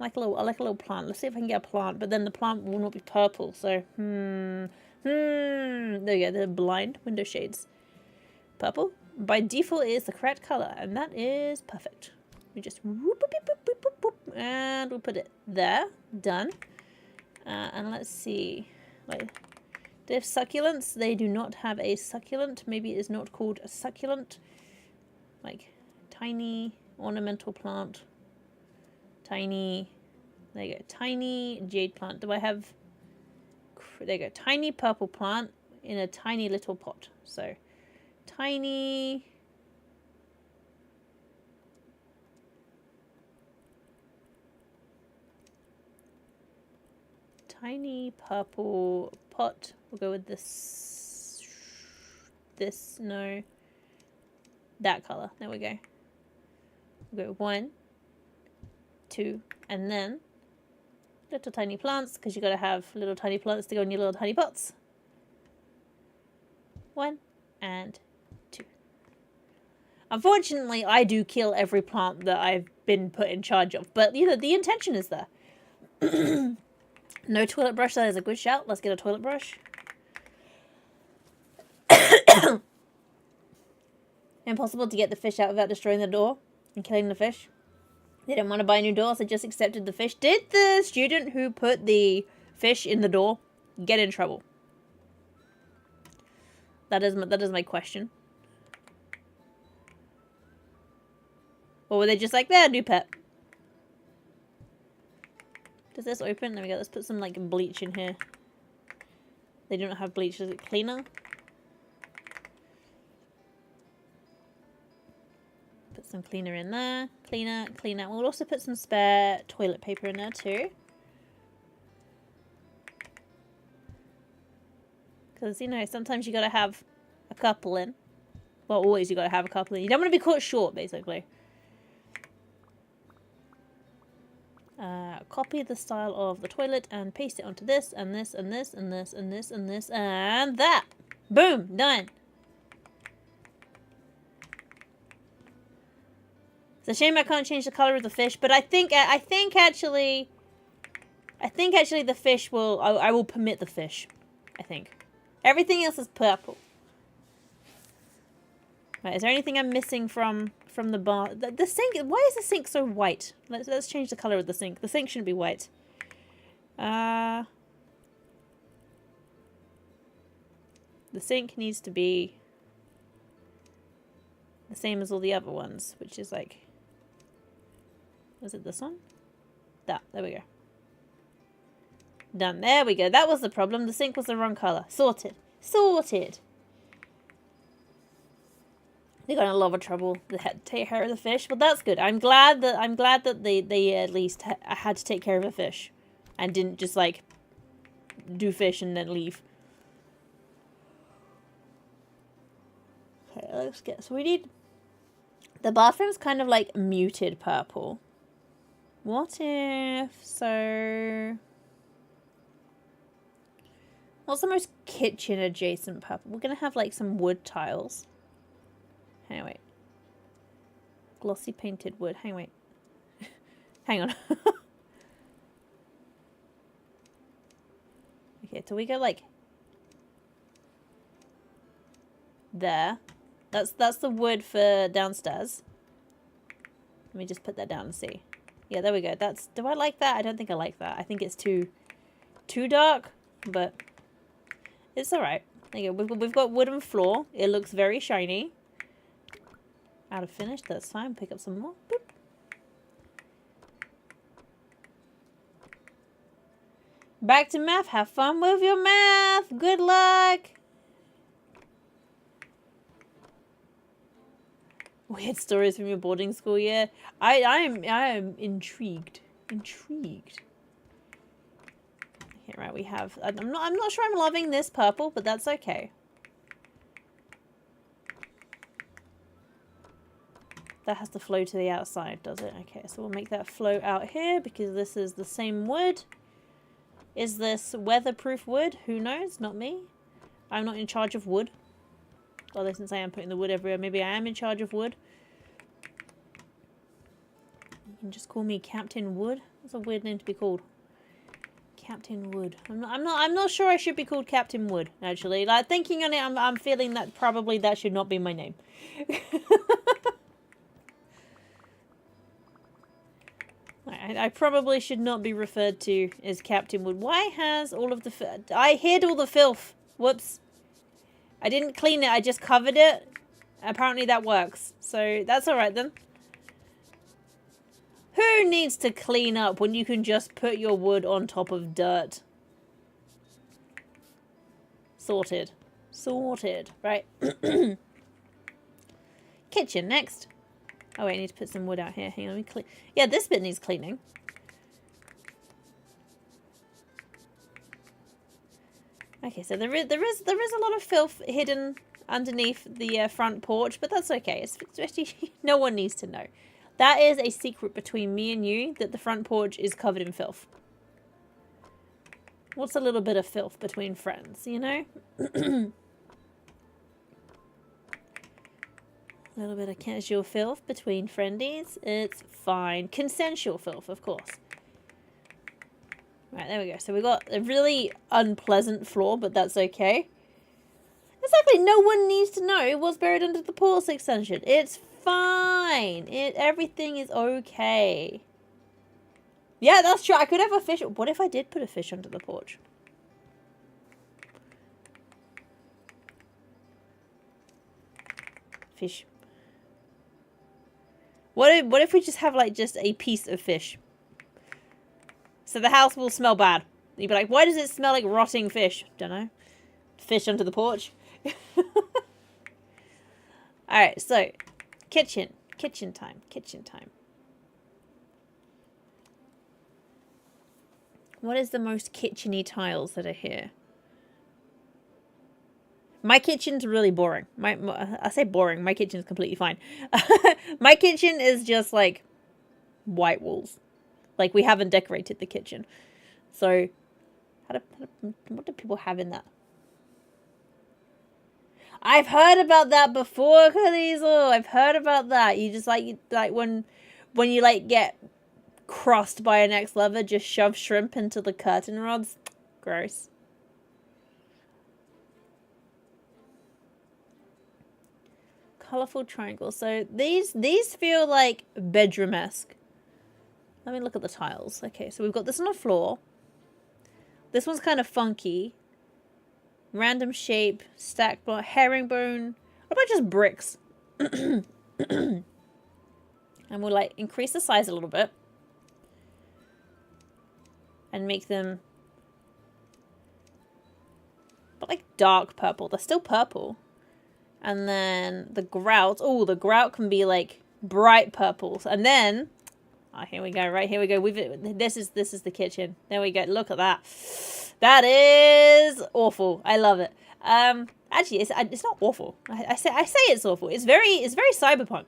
I like a little plant. Let's see if I can get a plant, but then the plant will not be purple. So there we go. The blind window shades, purple. By default is the correct color, and that is perfect. We just whoop, boop, boop, boop, boop, boop, and we'll put it there. Done. And let's see. Like, they have succulents. They do not have a succulent. Maybe it is not called a succulent. Like tiny ornamental plant. Tiny. There you go. Tiny jade plant. Do I have? There you go. Tiny purple plant in a tiny little pot. So tiny. Tiny purple pot. We'll go with this. No. That color. There we go. We'll go 1, 2, and then little tiny plants, because you got to have little tiny plants to go in your little tiny pots. 1 and 2. Unfortunately, I do kill every plant that I've been put in charge of, but you know, the intention is there. No toilet brush, that is a good shout. Let's get a toilet brush. Impossible to get the fish out without destroying the door and killing the fish. They didn't want to buy a new door, so just accepted the fish. Did the student who put the fish in the door get in trouble? That is my question. Or were they just like, there, new pet? Does this open? There we go. Let's put some like bleach in here. They don't have bleach. Is it cleaner? Put some cleaner in there. Cleaner, cleaner. We'll also put some spare toilet paper in there too. Because, you know, sometimes you gotta have a couple in. Well, always you gotta have a couple in. You don't want to be caught short, basically. Copy the style of the toilet and paste it onto this, and this, and this, and this, and this, and this, and that. Boom! Done. It's a shame I can't change the color of the fish, but I think actually the fish will. I will permit the fish. I think everything else is purple. Right, is there anything I'm missing from the bar? The sink. Why is the sink so white? Let's change the color of the sink. The sink shouldn't be white. The sink needs to be the same as all the other ones, which is like, was it this one? That. There we go. Done. There we go. That was the problem. The sink was the wrong color. Sorted. Sorted. They got in a lot of trouble. They had to take care of the fish. Well, that's good. I'm glad that they at least had to take care of a fish, and didn't just like do fish and then leave. Okay, let's get. So we need. The bathroom's kind of like muted purple. What if so? What's the most kitchen adjacent purple? We're gonna have like some wood tiles. Hang on, wait. Glossy painted wood. Hang on, wait. Hang on. Okay, so we go like there. That's the wood for downstairs. Let me just put that down and see. Yeah, there we go. That's. Do I like that? I don't think I like that. I think it's too dark, but it's all right. There you go. We've got wooden floor. It looks very shiny. Out of finish, that's fine. Pick up some more. Boop. Back to math. Have fun with your math. Good luck. Weird stories from your boarding school year. I am intrigued. Intrigued. Okay, right. We have. I'm not sure I'm loving this purple, but that's okay. That has to flow to the outside, does it? Okay, so we'll make that flow out here because this is the same wood. Is this weatherproof wood? Who knows? Not me. I'm not in charge of wood. Although since I am putting the wood everywhere, maybe I am in charge of wood. You can just call me Captain Wood. That's a weird name to be called. Captain Wood. I'm not sure I should be called Captain Wood, actually. Like, thinking on it, I'm feeling that probably that should not be my name. I probably should not be referred to as Captain Wood. Why has all of the... I hid all the filth. Whoops. I didn't clean it. I just covered it. Apparently that works. So, that's alright then. Who needs to clean up when you can just put your wood on top of dirt? Sorted. Sorted. Right. Kitchen next. Oh wait, I need to put some wood out here. Hang on, let me clean. Yeah, this bit needs cleaning. Okay, so there is a lot of filth hidden underneath the front porch, but that's okay. Especially, no one needs to know. That is a secret between me and you, that the front porch is covered in filth. What's a little bit of filth between friends, you know? A little bit of casual filth between friendies. It's fine. Consensual filth, of course. Right, there we go. So we got a really unpleasant floor, but that's okay. Exactly, no one needs to know what's buried under the porch extension. It's fine. Everything is okay. Yeah, that's true. I could have a fish. What if I did put a fish under the porch? Fish. What if we just have like just a piece of fish? So the house will smell bad. You'd be like, why does it smell like rotting fish? Don't know. Fish under the porch. Alright, so kitchen. Kitchen time. Kitchen time. What is the most kitchen-y tiles that are here? My kitchen's really boring. I say boring. My kitchen's completely fine. My kitchen is just like white walls. Like we haven't decorated the kitchen. So, what do people have in that? I've heard about that before, Calizo. I've heard about that. You just like when you like get crossed by an ex-lover, just shove shrimp into the curtain rods. Gross. Colorful triangles. So these feel like bedroom-esque. Let me look at the tiles. Okay, so we've got this on the floor. This one's kind of funky. Random shape, stack block, herringbone. What about just bricks? And we'll like increase the size a little bit. And make them but like dark purple. They're still purple. And then the grout. Oh, the grout can be like bright purples. And then, oh, here we go. Right, here we go. This is the kitchen. There we go. Look at that. That is awful. I love it. Actually, it's not awful. I say it's awful. It's very cyberpunk.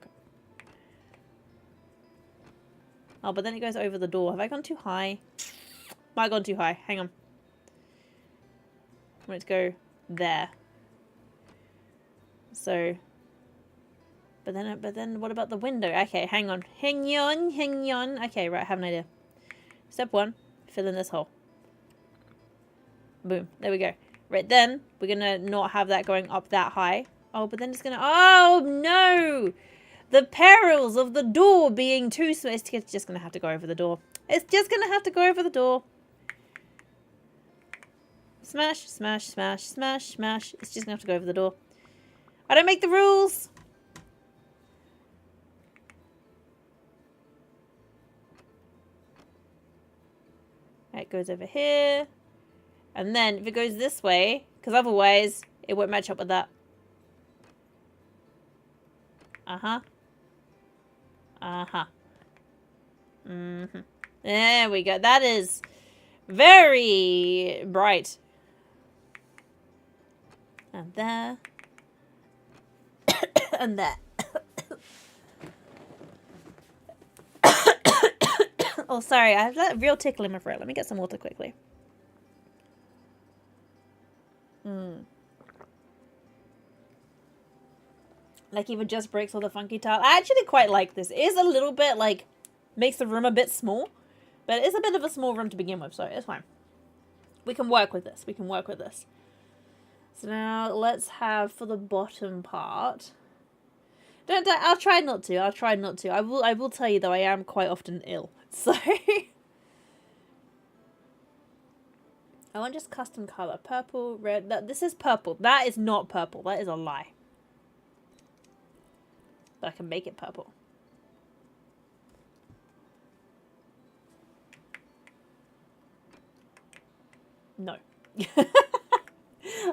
Oh, but then it goes over the door. Have I gone too high? Might have gone too high. Hang on. I want it to go there. So, but then what about the window? Okay, hang on. Hang on. Okay, right, I have an idea. Step 1, fill in this hole. Boom, there we go. Right, then we're gonna not have that going up that high. Oh, but then it's gonna, oh no! The perils of the door being too small. It's just gonna have to go over the door. It's just gonna have to go over the door. Smash, smash, smash, smash, smash. It's just gonna have to go over the door. I don't make the rules. It goes over here. And then if it goes this way, because otherwise it won't match up with that. Uh-huh. Uh-huh. Mm-hmm. There we go. That is very bright. And there. And there. Oh, sorry. I have that real tickle in my throat. Let me get some water quickly. Like even just bricks or the funky tile. I actually quite like this. It is a little bit like, makes the room a bit small. But it's a bit of a small room to begin with, so it's fine. We can work with this. We can work with this. So now let's have for the bottom part. Don't. I'll try not to. I'll try not to. I will tell you though. I am quite often ill. So I want just custom color. Purple, red. This is purple. That is not purple. That is a lie. But I can make it purple. No.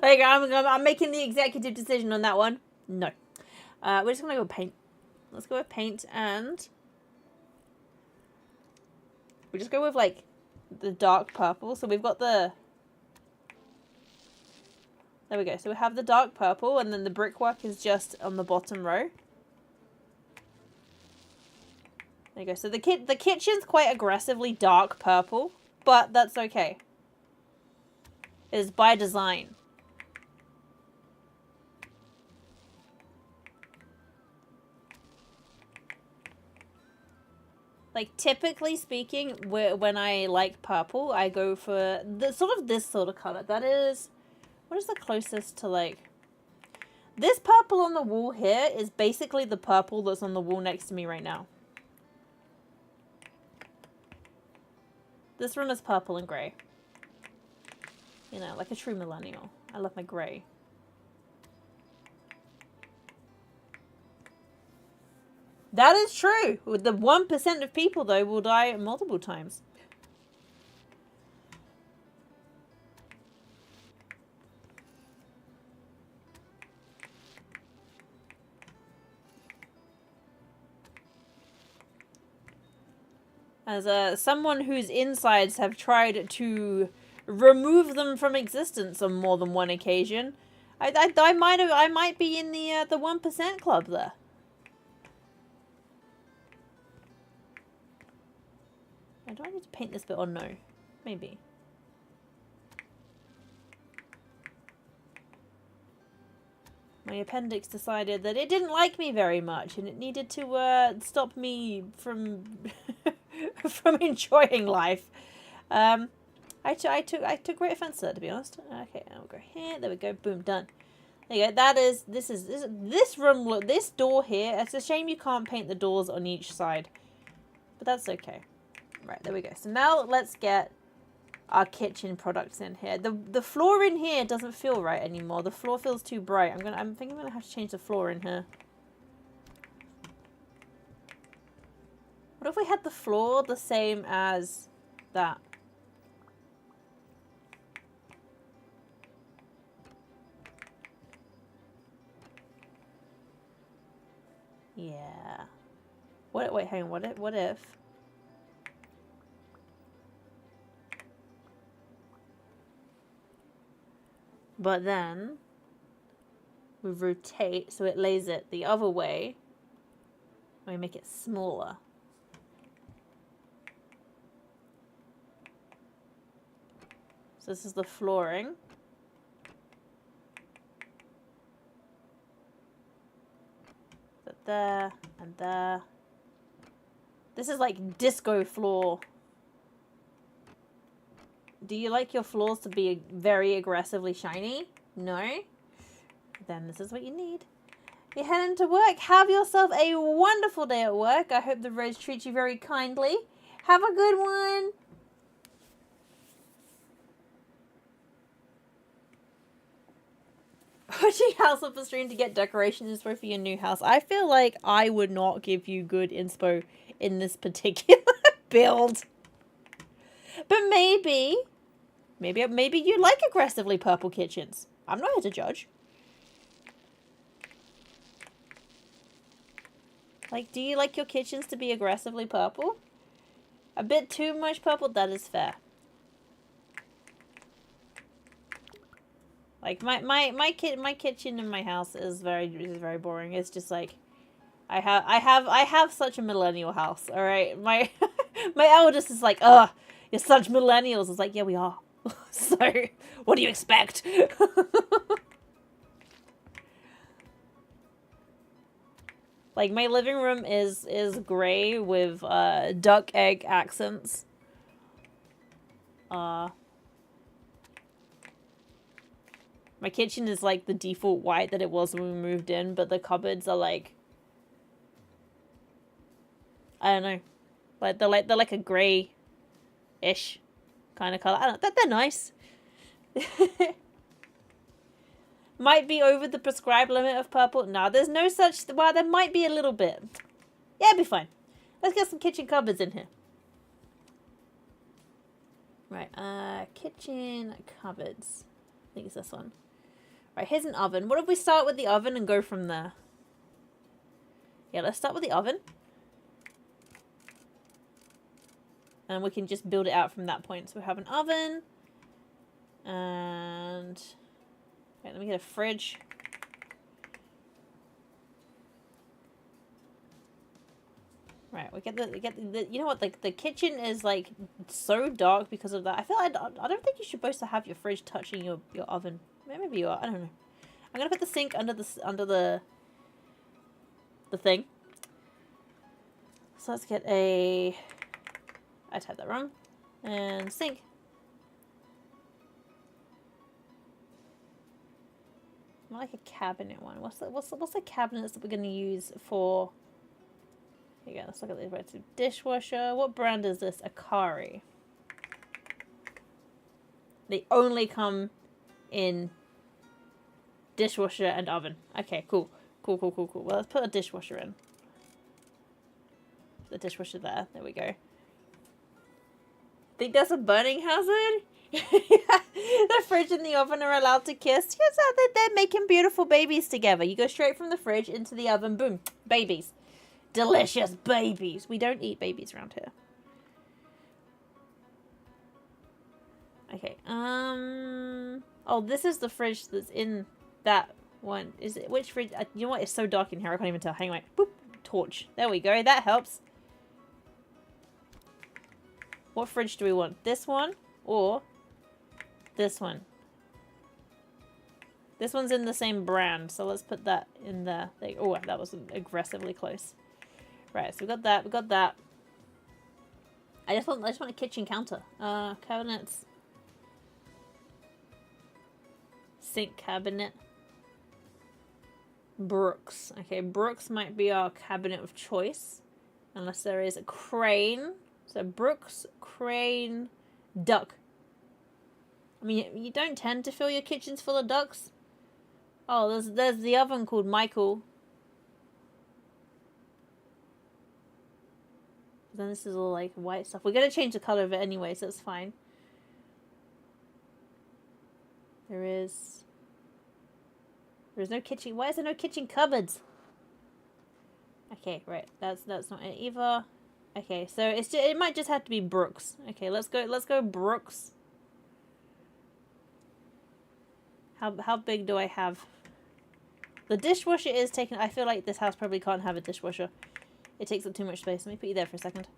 Like I'm making the executive decision on that one. No. We're just gonna go with paint. Let's go with paint, and we just go with like the dark purple. So we've got the. There we go. So we have the dark purple, and then the brickwork is just on the bottom row. There you go. So the kitchen's quite aggressively dark purple, but that's okay. It is by design. Like, typically speaking, when I like purple, I go for this sort of color. That is, what is the closest to, like, this purple on the wall here is basically the purple that's on the wall next to me right now. This room is purple and grey. You know, like a true millennial. I love my grey. That is true. The 1% of people, though, will die multiple times. As someone whose insides have tried to remove them from existence on more than one occasion, I might be in the 1% club there. Do I need to paint this bit or no? Maybe. My appendix decided that it didn't like me very much, and it needed to stop me from from enjoying life. I took great offense to that, to be honest. Okay, I'll go here. There we go. Boom, done. There you go. This room. Look, this door here. It's a shame you can't paint the doors on each side, but that's okay. Right, there we go. So now let's get our kitchen products in here. The floor in here doesn't feel right anymore. The floor feels too bright. I'm thinking I'm gonna have to change the floor in here. What if we had the floor the same as that? Yeah. Wait, hang on. What if? But then we rotate so it lays it the other way. And we make it smaller. So this is the flooring. Put there and there. This is like disco floor. Do you like your floors to be very aggressively shiny? No? Then this is what you need. You're heading to work. Have yourself a wonderful day at work. I hope the roads treat you very kindly. Have a good one. Watching House Flipper stream to get decoration inspo for your new house. I feel like I would not give you good inspo in this particular build. But maybe you like aggressively purple kitchens. I'm not here to judge. Like, do you like your kitchens to be aggressively purple? A bit too much purple? That is fair. Like, my kitchen in my house is very boring. It's just like, I have such a millennial house, alright? My eldest is like, ugh, you're such millennials. It's like, yeah, we are. So, what do you expect? Like, my living room is grey with duck egg accents. My kitchen is like the default white that it was when we moved in, but the cupboards are like, I don't know, they're like a grey-ish kind of color. I don't know, they're nice. Might be over the prescribed limit of purple. No, there's no such. Well, there might be a little bit. Yeah, it'll be fine. Let's get some kitchen cupboards in here. Right, kitchen cupboards. I think it's this one. Right, here's an oven. What if we start with the oven and go from there? Yeah, let's start with the oven. And we can just build it out from that point. So we have an oven. And... okay, let me get a fridge. Right, we get the you know what, the kitchen is like so dark because of that. I feel like I don't think you're supposed to have your fridge touching your oven. Maybe you are, I don't know. I'm gonna put the sink under the thing. So let's get a, I typed that wrong. And sink. More like a cabinet one. What's the cabinets that we're gonna use for? Here you go, let's look at this. Right, so dishwasher. What brand is this? Akari. They only come in dishwasher and oven. Okay, cool. Well, let's put a dishwasher in. The dishwasher there. There we go. Think that's a burning hazard? The fridge and the oven are allowed to kiss. Yes, they're making beautiful babies together. You go straight from the fridge into the oven. Boom. Babies. Delicious babies. We don't eat babies around here. Okay. Oh, this is the fridge that's in that one. Is it which fridge? You know what? It's so dark in here. I can't even tell. Hang on. Boop. Torch. There we go. That helps. What fridge do we want? This one or this one? This one's in the same brand, so let's put that in there. Oh, that was aggressively close. Right, so we got that. I just want a kitchen counter. Cabinets. Sink cabinet. Brooks. Okay, Brooks might be our cabinet of choice. Unless there is a crane. So Brooks, crane, duck. I mean, you don't tend to fill your kitchens full of ducks. Oh, there's the oven called Michael. Then this is all like white stuff. We're gonna change the color of it anyway, so it's fine. There's no kitchen. Why is there no kitchen cupboards? Okay, right. That's not it either. Okay, so it might just have to be Brooks. Okay, let's go Brooks. How big do I have? The dishwasher is taken. I feel like this house probably can't have a dishwasher. It takes up too much space. Let me put you there for a second.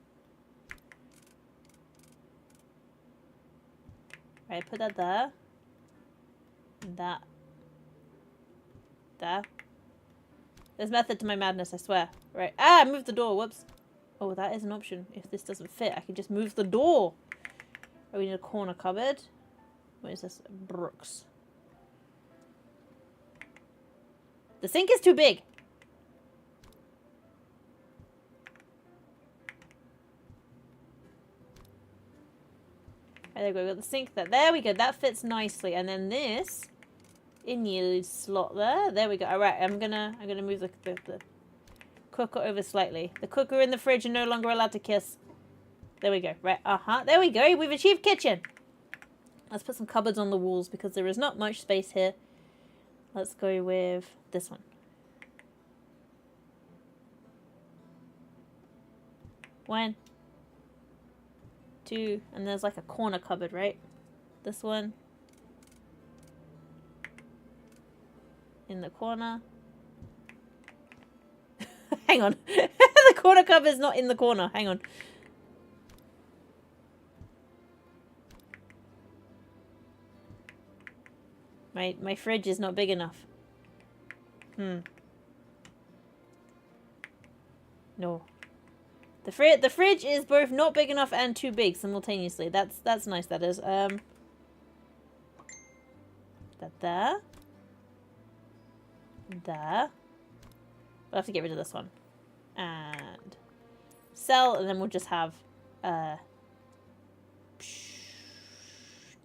Right, put that there. And that. There. There's method to my madness, I swear. Right. Ah, I moved the door. Whoops. Oh, that is an option. If this doesn't fit, I can just move the door. Oh, we need a corner cupboard. What is this? Brooks. The sink is too big. There we go. We got the sink there. There we go. That fits nicely. And then this in your slot there. There we go. All right. I'm gonna move the cooker over slightly. The cooker and the fridge are no longer allowed to kiss. There we go. Right. There we go. We've achieved kitchen. Let's put some cupboards on the walls because there is not much space here. Let's go with this one. One. Two. And there's like a corner cupboard, right? This one. In the corner. Hang on. The corner cupboard is not in the corner. Hang on. My fridge is not big enough. No. The fridge is both not big enough and too big simultaneously. That's nice, that is. That there. There. We'll have to get rid of this one. And sell, and then we'll just have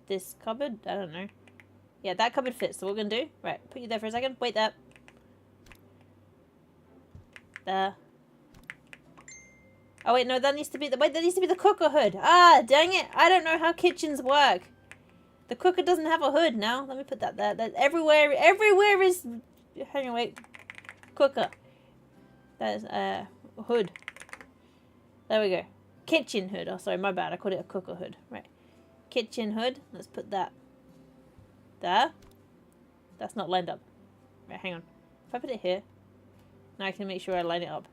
this cupboard. I don't know. Yeah, that cupboard fits. So what we're gonna do? Right, put you there for a second. Wait there. There. Oh wait, no, that needs to be the cooker hood. Ah, dang it! I don't know how kitchens work. The cooker doesn't have a hood now. Let me put that there. That everywhere is. Hang on, wait. Cooker. That is hood. There we go. Kitchen hood. Oh, sorry, my bad. I called it a cooker hood. Right. Kitchen hood. Let's put that there. That's not lined up. Right, hang on. If I put it here, now I can make sure I line it up.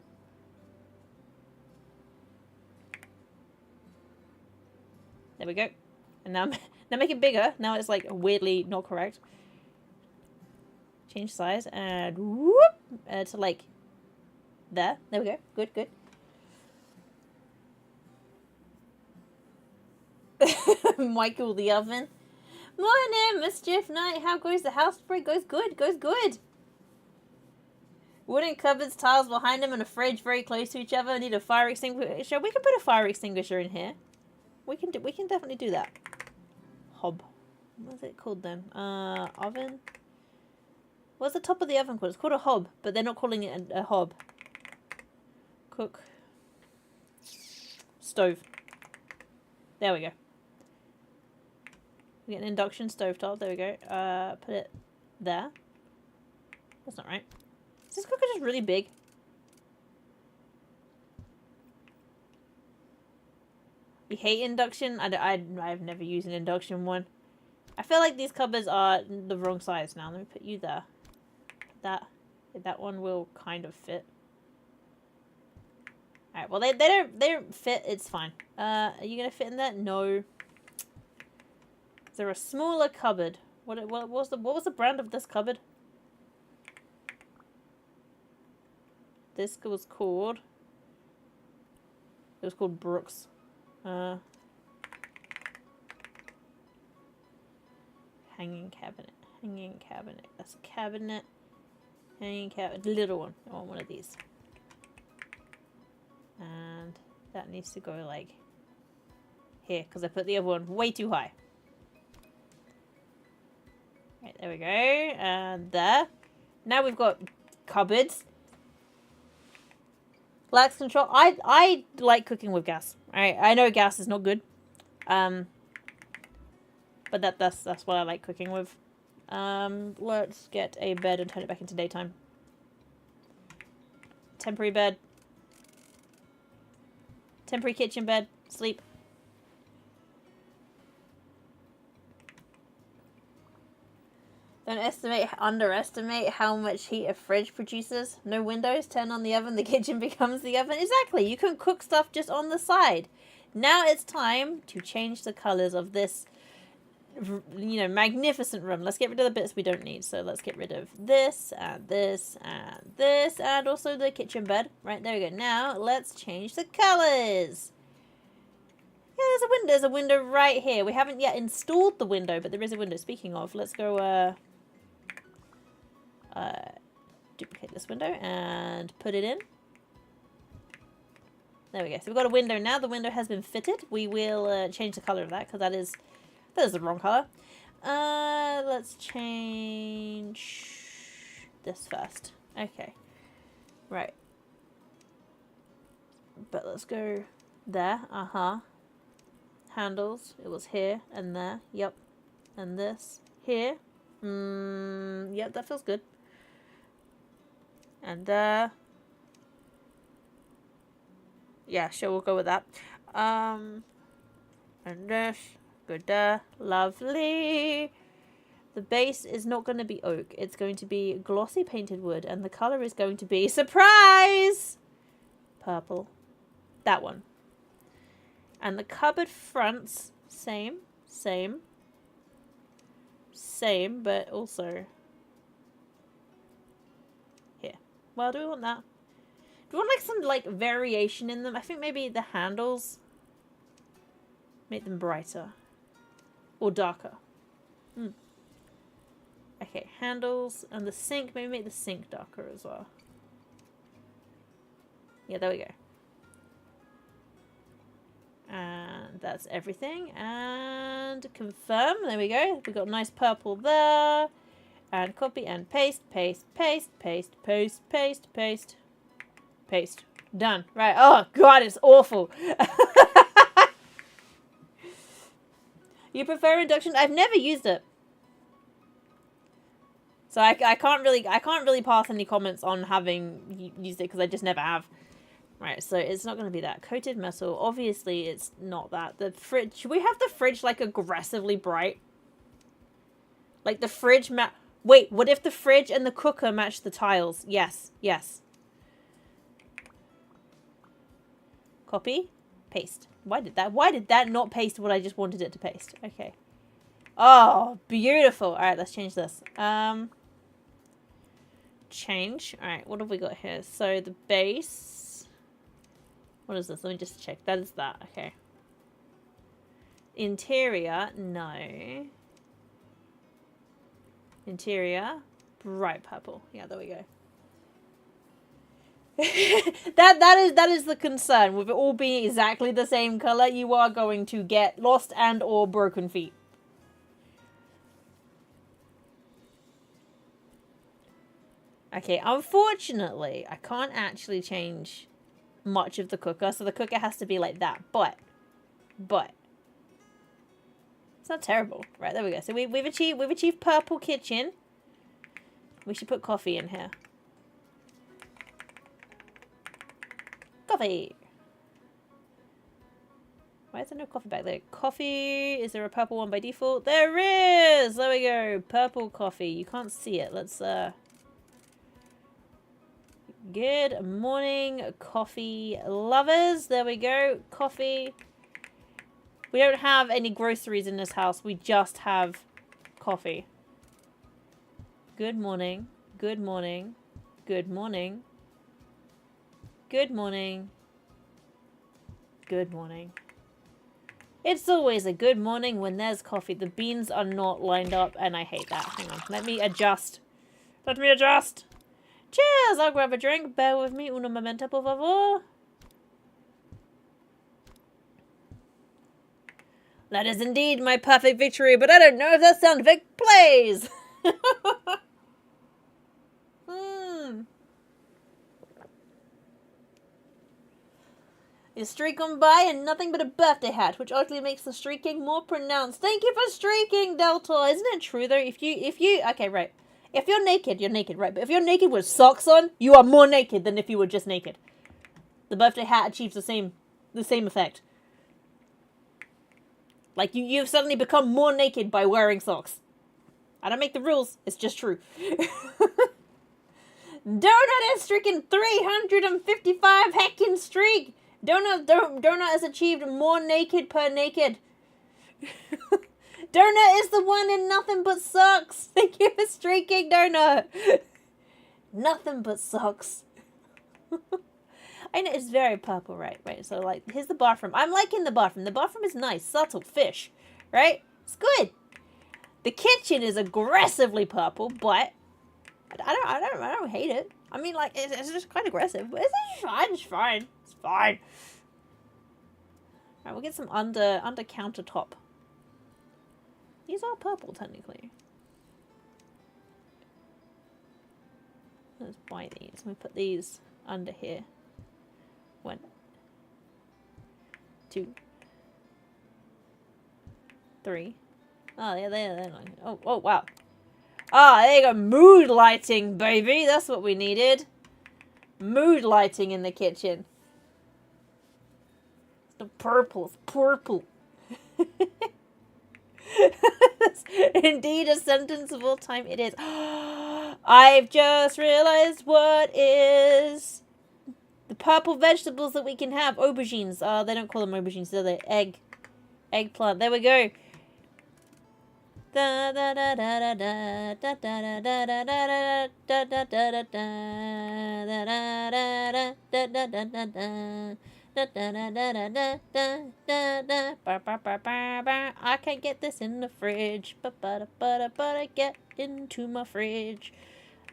There we go. And now make it bigger. Now it's like weirdly not correct. Change size and whoop to like there. There we go. Good, good. Michael the oven. Morning, Mischief Night. How goes the house spray? Goes good. Goes good. Wooden cupboards, tiles behind them, and a fridge very close to each other. Need a fire extinguisher. We can put a fire extinguisher in here. We can definitely do that. Hob. What's it called then? Oven. What's the top of the oven called? It's called a hob, but they're not calling it a hob. Cook. Stove. There we go. We get an induction stovetop. There we go. Put it there. That's not right. Is this cooker just really big? You hate induction? I've never used an induction one. I feel like these cupboards are the wrong size now. Let me put you there. That one will kind of fit. Alright, well they don't fit, it's fine. Are you gonna fit in that? No. Is there a smaller cupboard? What was the brand of this cupboard? This was called. It was called Brooks. Hanging cabinet. Hanging cabinet. That's a cabinet. Hanging cabinet. Little one. I want one of these. And that needs to go like here because I put the other one way too high. Right, there we go. And there. Now we've got cupboards. Lax control. I like cooking with gas. I know gas is not good. But that's what I like cooking with. Let's get a bed and turn it back into daytime. Temporary bed. Temporary kitchen bed. Sleep. Don't underestimate how much heat a fridge produces. No windows, turn on the oven, the kitchen becomes the oven. Exactly, you can cook stuff just on the side. Now it's time to change the colors of this, you know, magnificent room. Let's get rid of the bits we don't need. So let's get rid of this, and this, and this, and also the kitchen bed. Right, there we go. Now let's change the colors. Yeah, there's a window. There's a window right here. We haven't yet installed the window, but there is a window. Speaking of, let's go duplicate this window and put it in. There we go. So we've got a window now. The window has been fitted. We will change the color of that because that is the wrong color. Let's change this first. Okay. Right. But let's go there. Handles. It was here and there. Yep. And this here. Yep, that feels good. And there. Yeah, sure, we'll go with that. And this. Good there. Lovely. The base is not going to be oak. It's going to be glossy painted wood. And the color is going to be, surprise! Purple. That one. And the cupboard fronts, same, but also here. Well, do we want that? Do you want like some like variation in them? I think maybe the handles make them brighter or darker. Okay, handles and the sink. Maybe make the sink darker as well. Yeah, there we go. And that's everything. And confirm. There we go. We got nice purple there. And copy and paste, paste, paste, paste, paste, paste, paste, paste. Done. Right. Oh, God, it's awful. You prefer induction? I've never used it. So I can't really pass any comments on having used it because I just never have. Right, so it's not going to be that. Coated metal. Obviously, it's not that. The fridge. Should we have the fridge, like, aggressively bright? Like, the fridge Wait, what if the fridge and the cooker match the tiles? Yes, yes. Copy. Paste. Why did that not paste what I just wanted it to paste? Okay. Oh, beautiful. Alright, let's change this. Change. Alright, what have we got here? So, the base... What is this? Let me just check. That is that. Okay. Interior. No. Interior. Bright purple. Yeah, there we go. that is the concern. With it all being exactly the same color, you are going to get lost and or broken feet. Okay, unfortunately, I can't actually change much of the cooker, so the cooker has to be like that. But it's not terrible. Right, there we go. So we've achieved purple kitchen. We should put coffee in here. Coffee. Why is there no coffee back there? Coffee. Is there a purple one by default? There is. There we go. Purple coffee. You can't see it. Let's Good morning, coffee lovers. There we go. Coffee. We don't have any groceries in this house. We just have coffee. Good morning. Good morning. Good morning. Good morning. Good morning. It's always a good morning when there's coffee. The beans are not lined up and I hate that. Hang on. Let me adjust. Let me adjust. Cheers! I'll grab a drink. Bear with me. Uno momento, por favor. That is indeed my perfect victory, but I don't know if that sound effect plays. A streak on by and nothing but a birthday hat, which oddly makes the streaking more pronounced. Thank you for streaking, Delta. Isn't it true though? If you okay, right. If you're naked, right? But if you're naked with socks on, you are more naked than if you were just naked. The birthday hat achieves the same effect. Like, you've suddenly become more naked by wearing socks. I don't make the rules. It's just true. Donut is streaking 355 heckin' streak. Donut has achieved more naked per naked. Donut is the one in nothing but socks. Thank you for streaking, Donut. Nothing but socks. I know, it's very purple, right? Right, so, like, here's the bathroom. I'm liking the bathroom. The bathroom is nice. Subtle fish, right? It's good. The kitchen is aggressively purple, but I don't hate it. I mean, like, it's just quite aggressive. But it's fine. It's fine. It's fine. Alright, we'll get some under countertop. These are purple, technically. Let's buy these. Let me put these under here. 1, 2, 3. Oh, yeah, they're not. Oh, wow. Ah, there you go. Mood lighting, baby. That's what we needed. Mood lighting in the kitchen. The purple. It's purple. Indeed, a sentence of all time it is. I've just realized what is the purple vegetables that we can have. Aubergines. They don't call them aubergines, do they? Eggplant. There we go. I can't get this in the fridge, but I get into my fridge.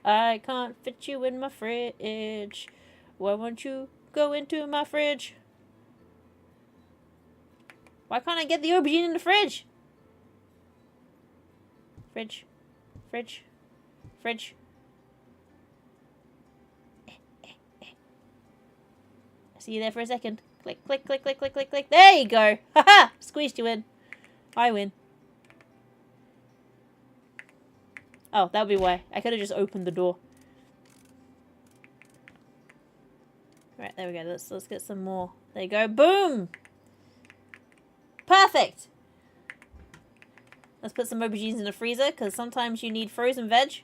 I can't fit you in my fridge. Why won't you go into my fridge? Why can't I get the aubergine in the fridge? Fridge. Fridge. Fridge. See you there for a second. Click, click, click, click, click, click, click. There you go. Haha! Squeezed you in. I win. Oh, that would be why. I could have just opened the door. Right, there we go. Let's get some more. There you go. Boom! Perfect! Let's put some aubergines in the freezer, because sometimes you need frozen veg.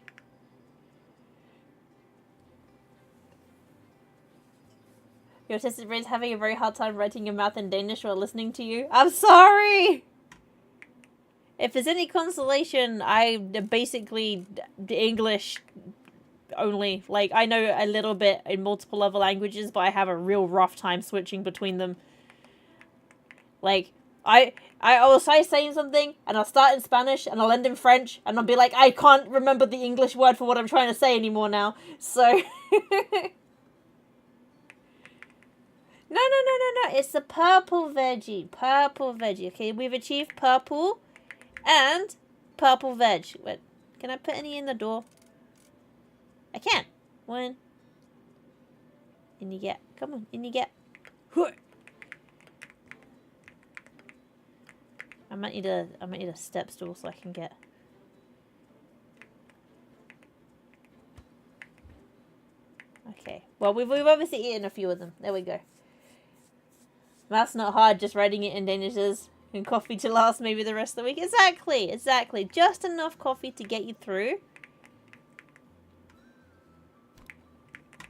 Your autistic brain's having a very hard time writing your mouth in Danish while listening to you. I'm sorry! If there's any consolation, I basically English only. Like, I know a little bit in multiple other languages, but I have a real rough time switching between them. Like, I'll start saying something, and I'll start in Spanish, and I'll end in French, and I'll be like, I can't remember the English word for what I'm trying to say anymore now. So... No. It's the purple veggie. Purple veggie. Okay, we've achieved purple and purple veg. Wait, can I put any in the door? I can. One. In you get. Come on, in you get. I might need a step stool so I can get. Okay. Well, we've obviously eaten a few of them. There we go. That's not hard, just writing it in Danish is. And coffee to last maybe the rest of the week. Exactly. Just enough coffee to get you through.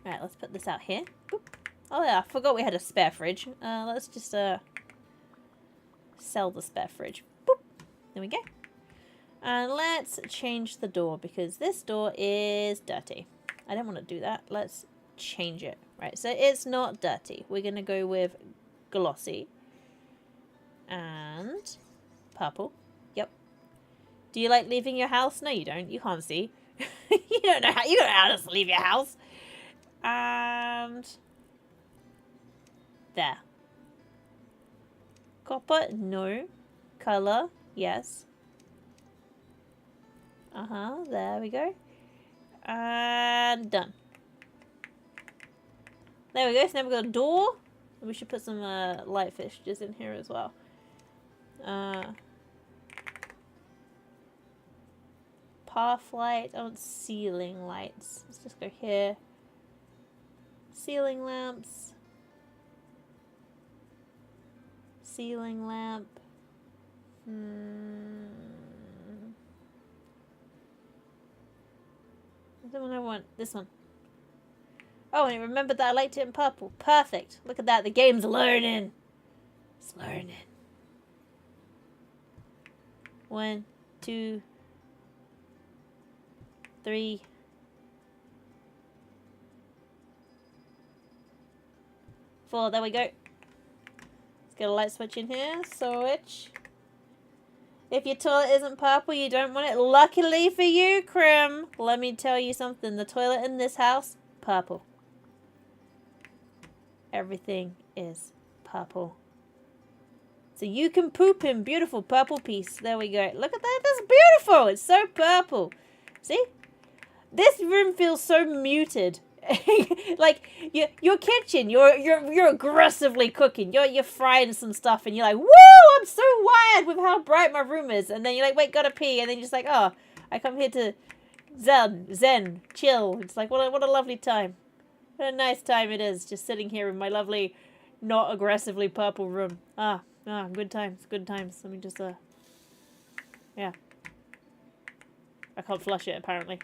Alright, let's put this out here. Boop. Oh yeah, I forgot we had a spare fridge. Let's just sell the spare fridge. Boop. There we go. And let's change the door because this door is dirty. I don't want to do that. Let's change it. Right, so it's not dirty. We're going to go with glossy and purple. Yep. Do you like leaving your house? No, you don't. You can't see. you don't know how to leave your house. And there. Copper, no. Color, yes. There we go. And done. There we go. So now we've got a door. We should put some light fixtures in here as well. Path light. I want ceiling lights. Let's just go here. Ceiling lamps. Ceiling lamp. The one I want. This one. Oh, and remember that I liked it in purple. Perfect. Look at that. The game's learning. It's learning. 1, 2, 3. 4. There we go. Let's get a light switch in here. Switch. If your toilet isn't purple, you don't want it. Luckily for you, Krim, let me tell you something. The toilet in this house, purple. Everything is purple. So you can poop in beautiful purple piece. There we go. Look at that. That's beautiful. It's so purple. See? This room feels so muted. Like your kitchen, you're aggressively cooking. You're frying some stuff, and you're like, "Woo! I'm so wired with how bright my room is." And then you're like, "Wait, gotta pee." And then you're just like, "Oh, I come here to zen, chill." It's like, what a lovely time. What a nice time it is, just sitting here in my lovely, not aggressively purple room. Good times, good times. Let me just yeah. I can't flush it apparently.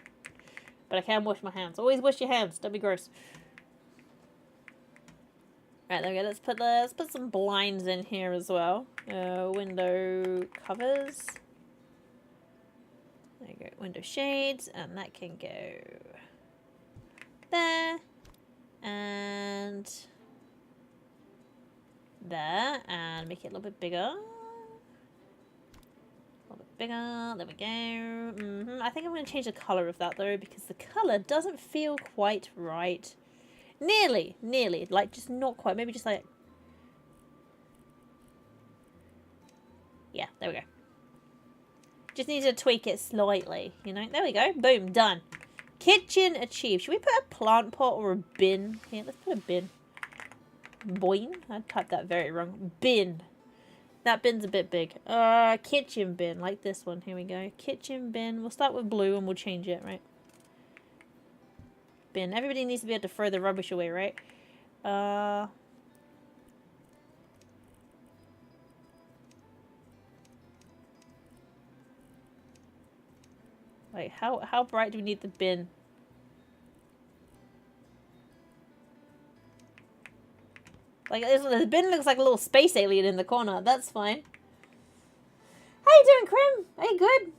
But I can wash my hands. Always wash your hands. Don't be gross. Right, there we go. Let's put some blinds in here as well. Window covers. There you go. Window shades, and that can go there. And there and make it a little bit bigger. Bigger, there we go. I think I'm going to change the colour of that though, because the colour doesn't feel quite right. Nearly, like just not quite, maybe just like, yeah, there we go. Just need to tweak it slightly, you know, there we go, boom, done. Kitchen achieved. Should we put a plant pot or a bin here? Let's put a bin. Boing, I typed that very wrong. Bin. That bin's a bit big. Kitchen bin, like this one. Here we go. Kitchen bin. We'll start with blue and we'll change it, right? Bin. Everybody needs to be able to throw the rubbish away, right? Wait, how bright do we need the bin? Like, the bin looks like a little space alien in the corner. That's fine. How you doing, Krim? Are you good?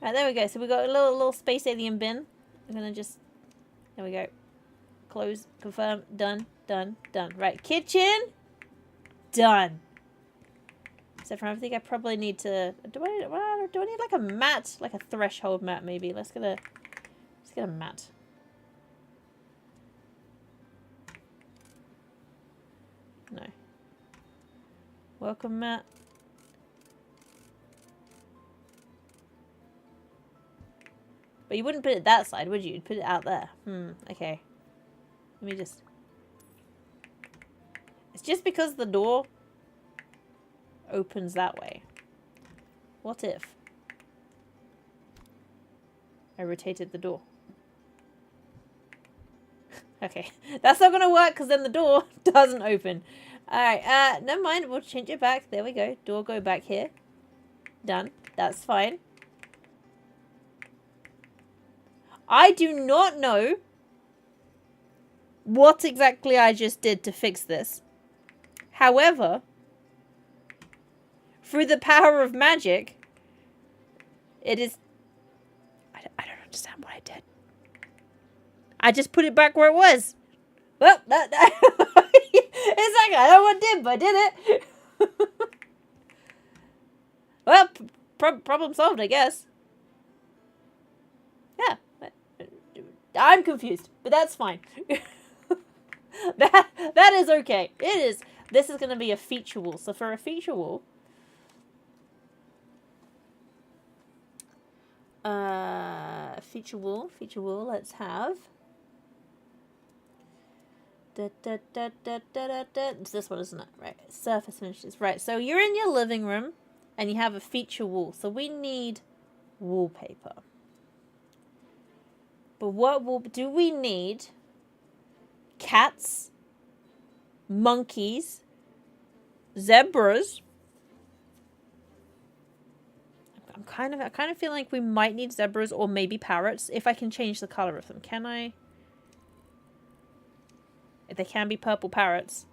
Right, there we go. So we got a little space alien bin. I'm gonna just... There we go. Close. Confirm. Done. Done. Done. Right. Kitchen. Done. Except for I think I probably need to... Do I need like a mat? Like a threshold mat, maybe. Let's get a mat. No. Welcome mat. But you wouldn't put it that side, would you? You'd put it out there. Okay. Let me just... It's just because the door opens that way. What if I rotated the door? Okay, that's not gonna work because then the door doesn't open. Alright, never mind, we'll change it back. There we go. Door go back here. Done. That's fine. I do not know what exactly I just did to fix this. However, through the power of magic, it is... I don't understand what I did. I just put it back where it was. Well, exactly. I don't know what I did, but I did it. Well, problem solved, I guess. Yeah. I'm confused, but that's fine. That is okay. It is. This is going to be a feature wall. So for a feature wall... feature wall, let's have... It's this one, isn't it? Right. Surface finishes. Right. So you're in your living room and you have a feature wall. So we need wallpaper. But what do we need? Cats, monkeys, zebras. I kind of feel like we might need zebras or maybe parrots if I can change the color of them. Can I? They can be purple parrots.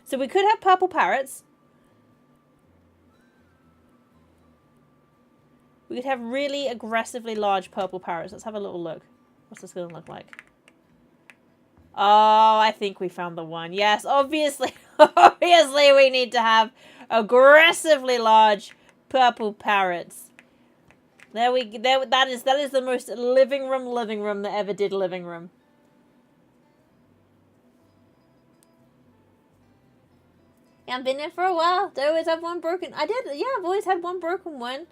So we could have purple parrots. We could have really aggressively large purple parrots. Let's have a little look. What's this going to look like? Oh, I think we found the one. Yes, obviously. Obviously we need to have aggressively large purple parrots. That is the most living room that ever did living room. Yeah, I've been in for a while. Do I always have one broken? I did. Yeah, I've always had one broken one.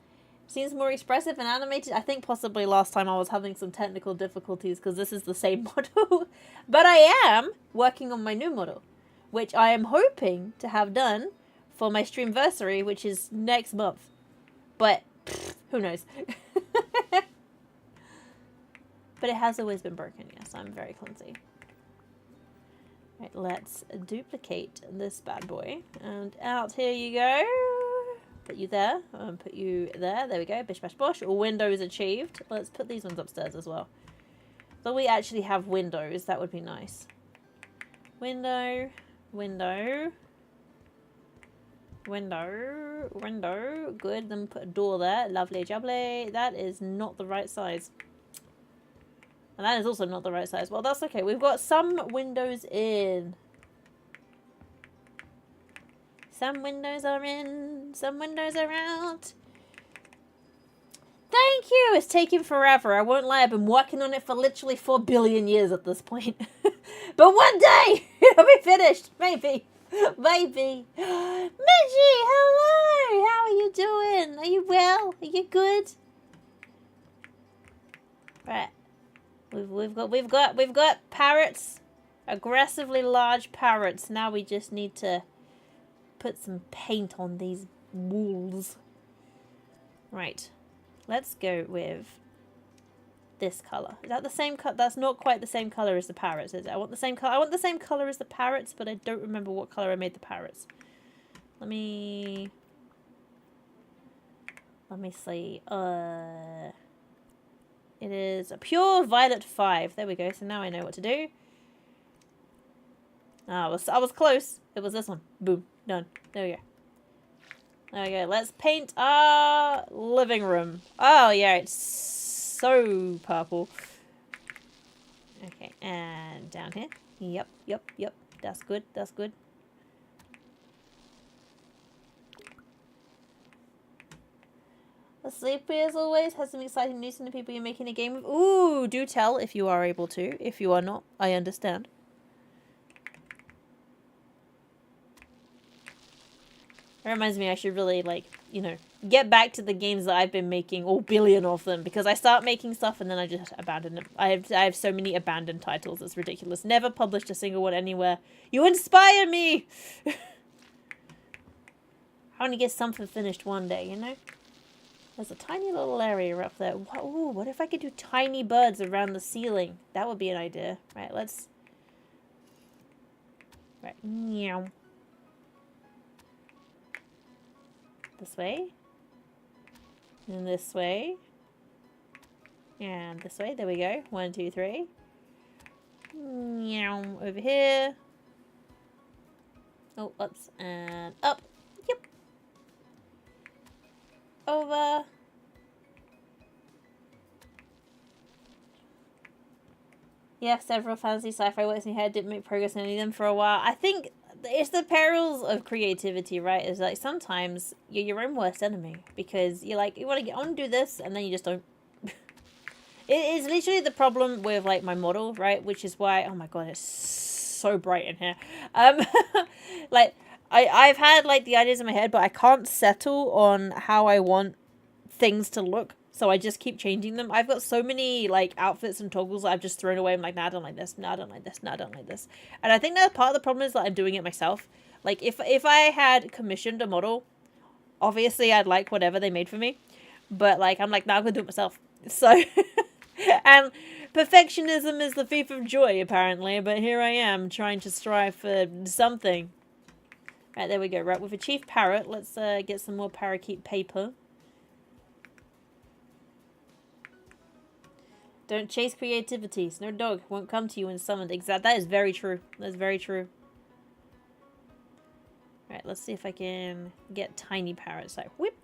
Seems more expressive and animated. I think possibly last time I was having some technical difficulties because this is the same model. But I am working on my new model, which I am hoping to have done for my streamversary, which is next month. But who knows? But it has always been broken. Yes, I'm very clumsy. Right, let's duplicate this bad boy. And out here you go. Put you there. Put you there. There we go. Bish bash bosh. Windows achieved. Let's put these ones upstairs as well. So we actually have windows. That would be nice. Window. Window. Window. Window. Good. Then put a door there. Lovely jubbly. That is not the right size. And that is also not the right size. Well, that's okay. We've got some windows in. Some windows are in, some windows are out. Thank you! It's taking forever. I won't lie, I've been working on it for literally 4 billion years at this point. But one day, it'll be finished. Maybe. Maybe. Midgie, hello! How are you doing? Are you well? Are you good? Right. We've got parrots. Aggressively large parrots. Now we just need to put some paint on these walls. Right. Let's go with this color. Is that the same color? That's not quite the same color as the parrots, is it? I want the same color. I want the same color as the parrots, but I don't remember what color I made the parrots. Let me see. It is a pure violet 5. There we go. So now I know what to do. I was close. It was this one. Boom. Done. There we go. There we go. Let's paint our living room. Oh, yeah. It's so purple. Okay. And down here. Yep. Yep. Yep. That's good. That's good. Sleepy as always has some exciting news from the people you're making a game with. Ooh, do tell if you are able to. If you are not, I understand. It reminds me I should really, like, you know, get back to the games that I've been making, all billion of them, because I start making stuff and then I just abandon them. I have so many abandoned titles, it's ridiculous. Never published a single one anywhere. You inspire me! I want to get something finished one day, you know? There's a tiny little area up there. Ooh, what if I could do tiny birds around the ceiling? That would be an idea. Right, let's... Right, meow. This way. And this way. And this way. There we go. 1, 2, 3. Meow. Over here. Oh, ups and up. Yep. Over. Yeah, several fantasy sci-fi works in your head. Didn't make progress on any of them for a while. I think it's the perils of creativity, right? It's like sometimes you're your own worst enemy because you're like, you want to get on and do this, and then you just don't. It is literally the problem with like my model, right? Which is why, oh my god, it's so bright in here. Like I've had like the ideas in my head, but I can't settle on how I want things to look. So I just keep changing them. I've got so many like outfits and toggles that I've just thrown away. I'm like, nah, I don't like this. Nah, I don't like this. Nah, I don't like this. And I think that part of the problem is that I'm doing it myself. Like if I had commissioned a model, obviously I'd like whatever they made for me. But like, I'm like, nah, I'm gonna do it myself. So, and perfectionism is the thief of joy apparently. But here I am trying to strive for something. Right, there we go. Right, with a chief parrot, let's get some more parakeet paper. Don't chase creativity. Snow dog won't come to you when summoned. Exactly. That is very true. That's very true. Alright, let's see if I can get tiny parrots. So, whip.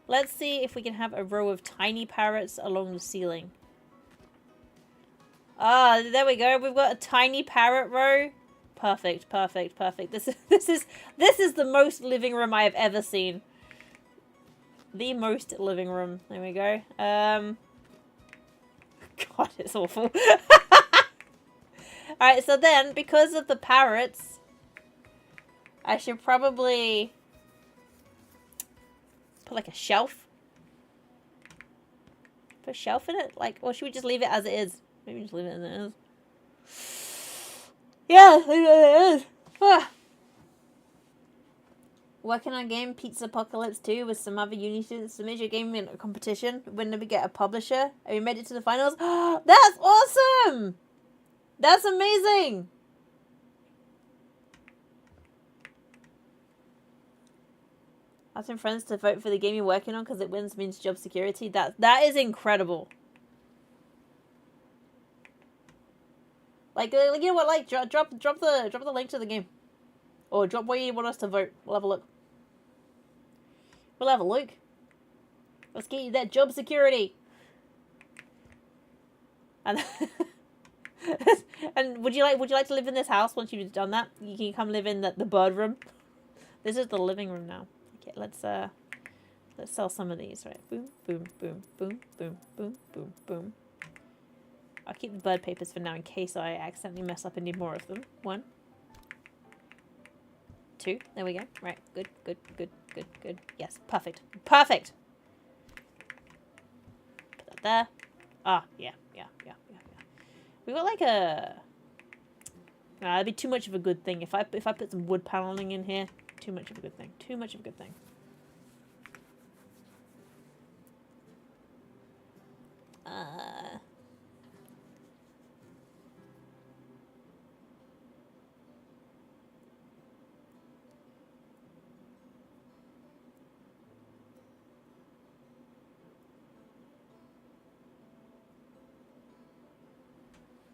Let's see if we can have a row of tiny parrots along the ceiling. Ah, there we go. We've got a tiny parrot row. Perfect, perfect, perfect. This is the most living room I have ever seen. The most living room. There we go. God, it's awful. Alright, so then, because of the parrots, I should probably put like a shelf. Put a shelf in it? Like, or should we just leave it as it is? Maybe just leave it as it is. Yeah, leave it as it is. Ah. Working on a game, Pizza Apocalypse 2, with some other uni students. Submit your game in a competition. When do we get a publisher? Have you made it to the finals? That's awesome! That's amazing! Asking friends to vote for the game you're working on because it wins means job security. That is incredible. Like you know what? Like drop the link to the game, or drop where you want us to vote. We'll have a look. We'll have a look. Let's get you that job security. And and would you like to live in this house once you've done that? You can come live in the bird room. This is the living room now. Okay, let's sell some of these, right? Boom, boom, boom, boom, boom, boom, boom, boom. I'll keep the bird papers for now in case I accidentally mess up and need more of them. 1, 2, there we go. Right, good, good, good, good, good. Yes, perfect. Perfect! Put that there. Ah, yeah. We got like a... Nah, that'd be too much of a good thing. If I put some wood paneling in here, too much of a good thing. Too much of a good thing.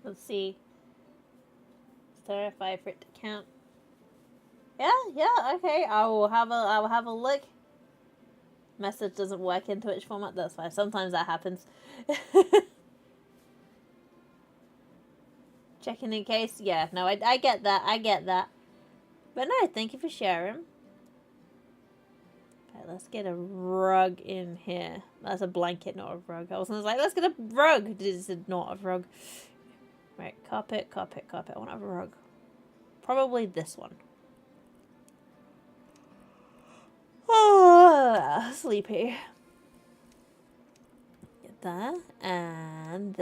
Let's see. Certify for it to count. Yeah, okay. I will have a look. Message doesn't work in Twitch format, that's fine. Sometimes that happens. Checking in case. Yeah, no, I get that. But no, thank you for sharing. Okay, let's get a rug in here. That's a blanket, not a rug. I was like, let's get a rug. This is not a rug. Right, carpet. I want to have a rug. Probably this one. Oh, sleepy. Get that, and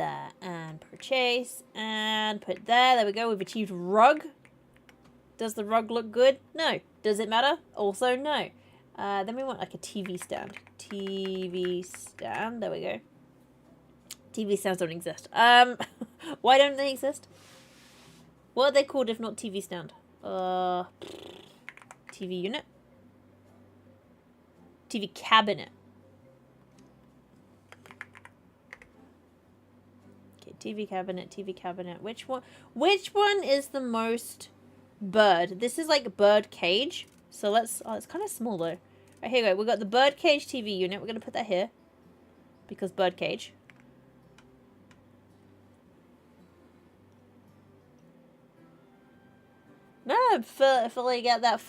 purchase, and put there. There we go, we've achieved rug. Does the rug look good? No. Does it matter? Also no. Then we want like a TV stand. TV stand, there we go. TV stands don't exist. Why don't they exist? What are they called if not TV stand? TV unit? TV cabinet. Okay, TV cabinet. Which one is the most bird? This is like bird cage. So let's, oh, it's kind of small though. Right, here we go. We've got the bird cage TV unit. We're going to put that here. Because bird cage. No, fully get that.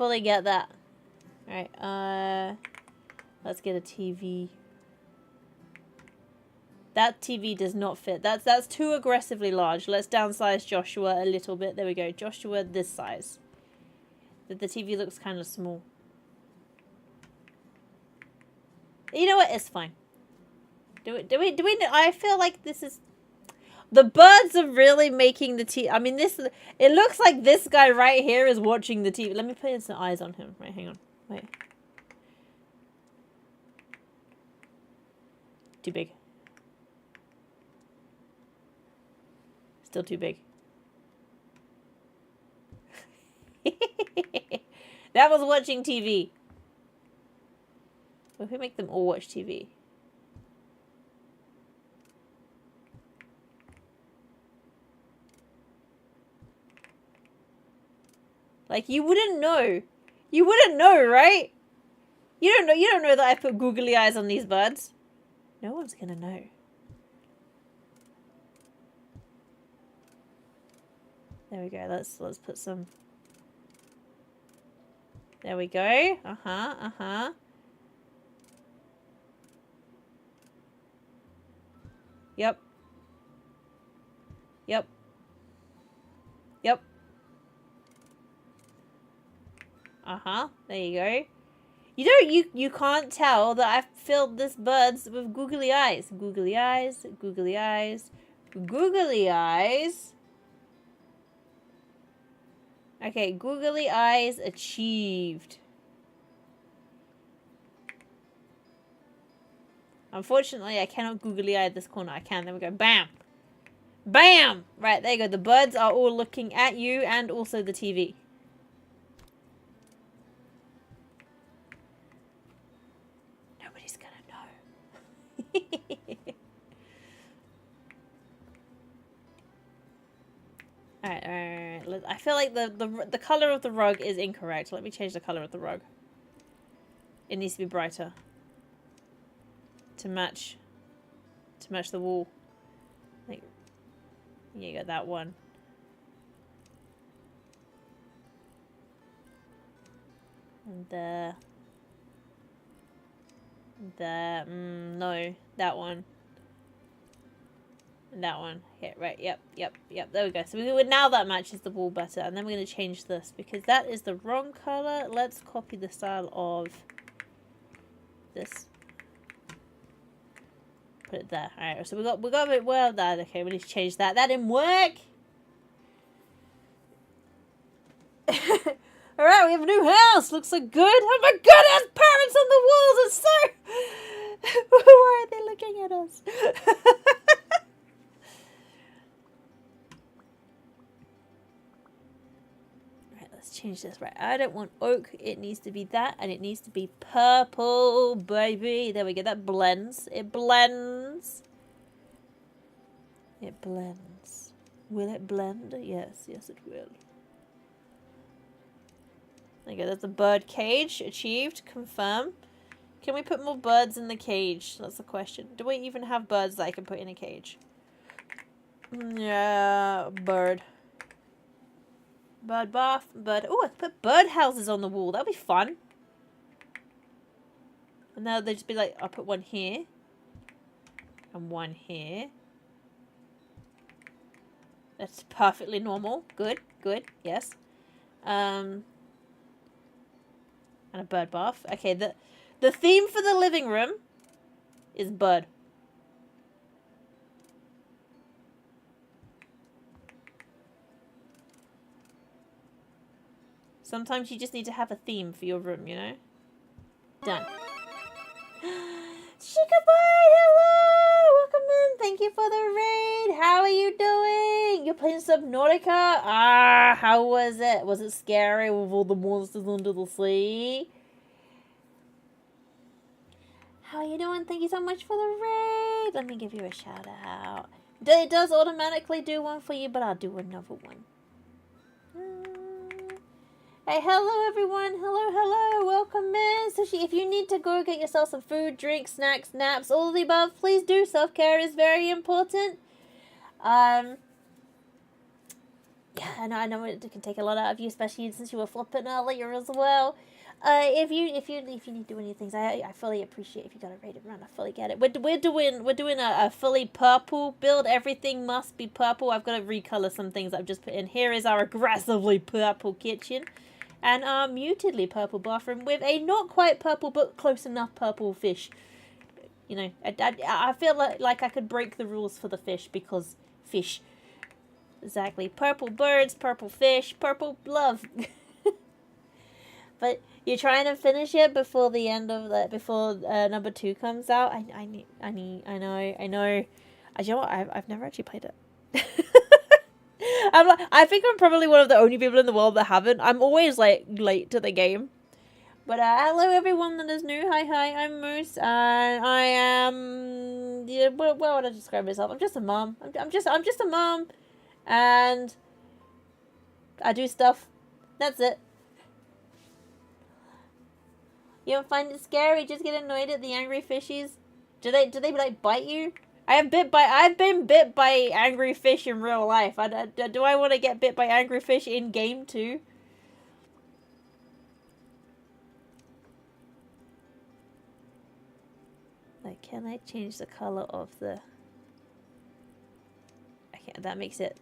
Alright, let's get a TV. That TV does not fit. That's too aggressively large. Let's downsize Joshua a little bit. There we go. Joshua, this size. The TV looks kind of small. You know what? It's fine. Do we? I feel like this is... The birds are really making the TV. I mean, it looks like this guy right here is watching the TV. Let me put in some eyes on him. Right, hang on. Wait. Too big. Still too big. That was watching TV. What if we make them all watch TV? Like, you wouldn't know. You wouldn't know, right? You don't know that I put googly eyes on these birds. No one's gonna know. There we go. Let's put some. There we go. Yep. There you go. You can't tell that I've filled this birds with googly eyes. Googly eyes. Okay, googly eyes achieved. Unfortunately, I cannot googly eye this corner. I can. There we go. Bam! Bam! Right, there you go. The birds are all looking at you and also the TV. Nobody's gonna know. Alright. I feel like the color of the rug is incorrect. Let me change the color of the rug. It needs to be brighter. To match the wall. Like, yeah, you got that one. No, that one. And that one. Okay, right, yep. There we go. So now that matches the wall better. And then we're going to change this because that is the wrong color. Let's copy the style of this. Put it there. Alright, so we got a bit well that. Okay, we need to change that. That didn't work! Alright, we have a new house! Looks so good! Oh my god, it has parrots on the walls! It's so... Why are they looking at us? Right, let's change this. Right, I don't want oak. It needs to be that, and it needs to be purple, baby. There we go. That blends. It blends. It blends. Will it blend? Yes, yes it will. There you go, that's a bird cage. Achieved. Confirm. Can we put more birds in the cage? That's the question. Do we even have birds that I can put in a cage? Yeah, bird. Bird bath. Bird. Oh, I could put bird houses on the wall. That'd be fun. And now they'd just be like, I'll put one here. And one here. That's perfectly normal. Good, good, yes. And a bird bath. Okay, the theme for the living room is bird. Sometimes you just need to have a theme for your room, you know? Done. Shikabite, hello! Welcome in. Thank you for the raid. How are you doing? You're playing Subnautica? Ah, how was it? Was it scary with all the monsters under the sea? How are you doing? Thank you so much for the raid. Let me give you a shout out. It does automatically do one for you, but I'll do another one. Hey, hello everyone. Hello. Welcome in. So if you need to go get yourself some food, drinks, snacks, naps, all of the above, please do. Self-care is very important. Yeah, I know it can take a lot out of you, especially since you were flipping earlier as well. If you need to do any things, I fully appreciate if you got a rated run. I fully get it. We're doing a fully purple build. Everything must be purple. I've got to recolor some things I've just put in. Here is our aggressively purple kitchen, and our mutedly purple bathroom with a not quite purple but close enough purple fish. You know, I feel like I could break the rules for the fish because fish. Exactly. Purple birds, purple fish, purple love. But you're trying to finish it before the end of that, before number 2 comes out. I know. You know what? I've never actually played it. I think I'm probably one of the only people in the world that haven't. I'm always like late to the game. But hello everyone that is new. Hi, I'm Moose, and I am. Yeah, what would I describe myself? I'm just a mom. I'm just a mom, and I do stuff. That's it. You don't find it scary? Just get annoyed at the angry fishies? Do they like bite you? I've been bit by angry fish in real life. Do I want to get bit by angry fish in game too? Like, can I change the color of the? I can't. That makes it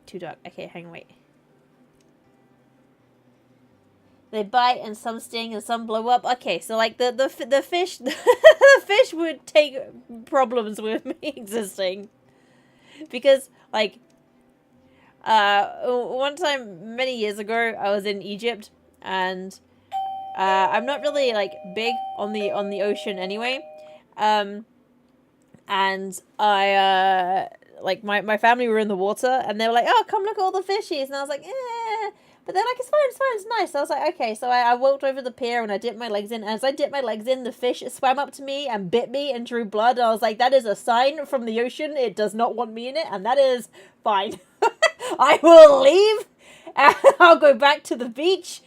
too dark. Okay, hang on, wait. They bite and some sting and some blow up. Okay, so like the fish, the fish would take problems with me existing, because like one time many years ago I was in Egypt, and I'm not really like big on the ocean anyway, and I like my family were in the water and they were like, oh, come look at all the fishies, and I was like, eh. But they're like, it's fine, it's nice. So I was like, okay. So I walked over the pier and I dipped my legs in. And as I dipped my legs in, the fish swam up to me and bit me and drew blood. And I was like, that is a sign from the ocean. It does not want me in it. And that is fine. I will leave and I'll go back to the beach.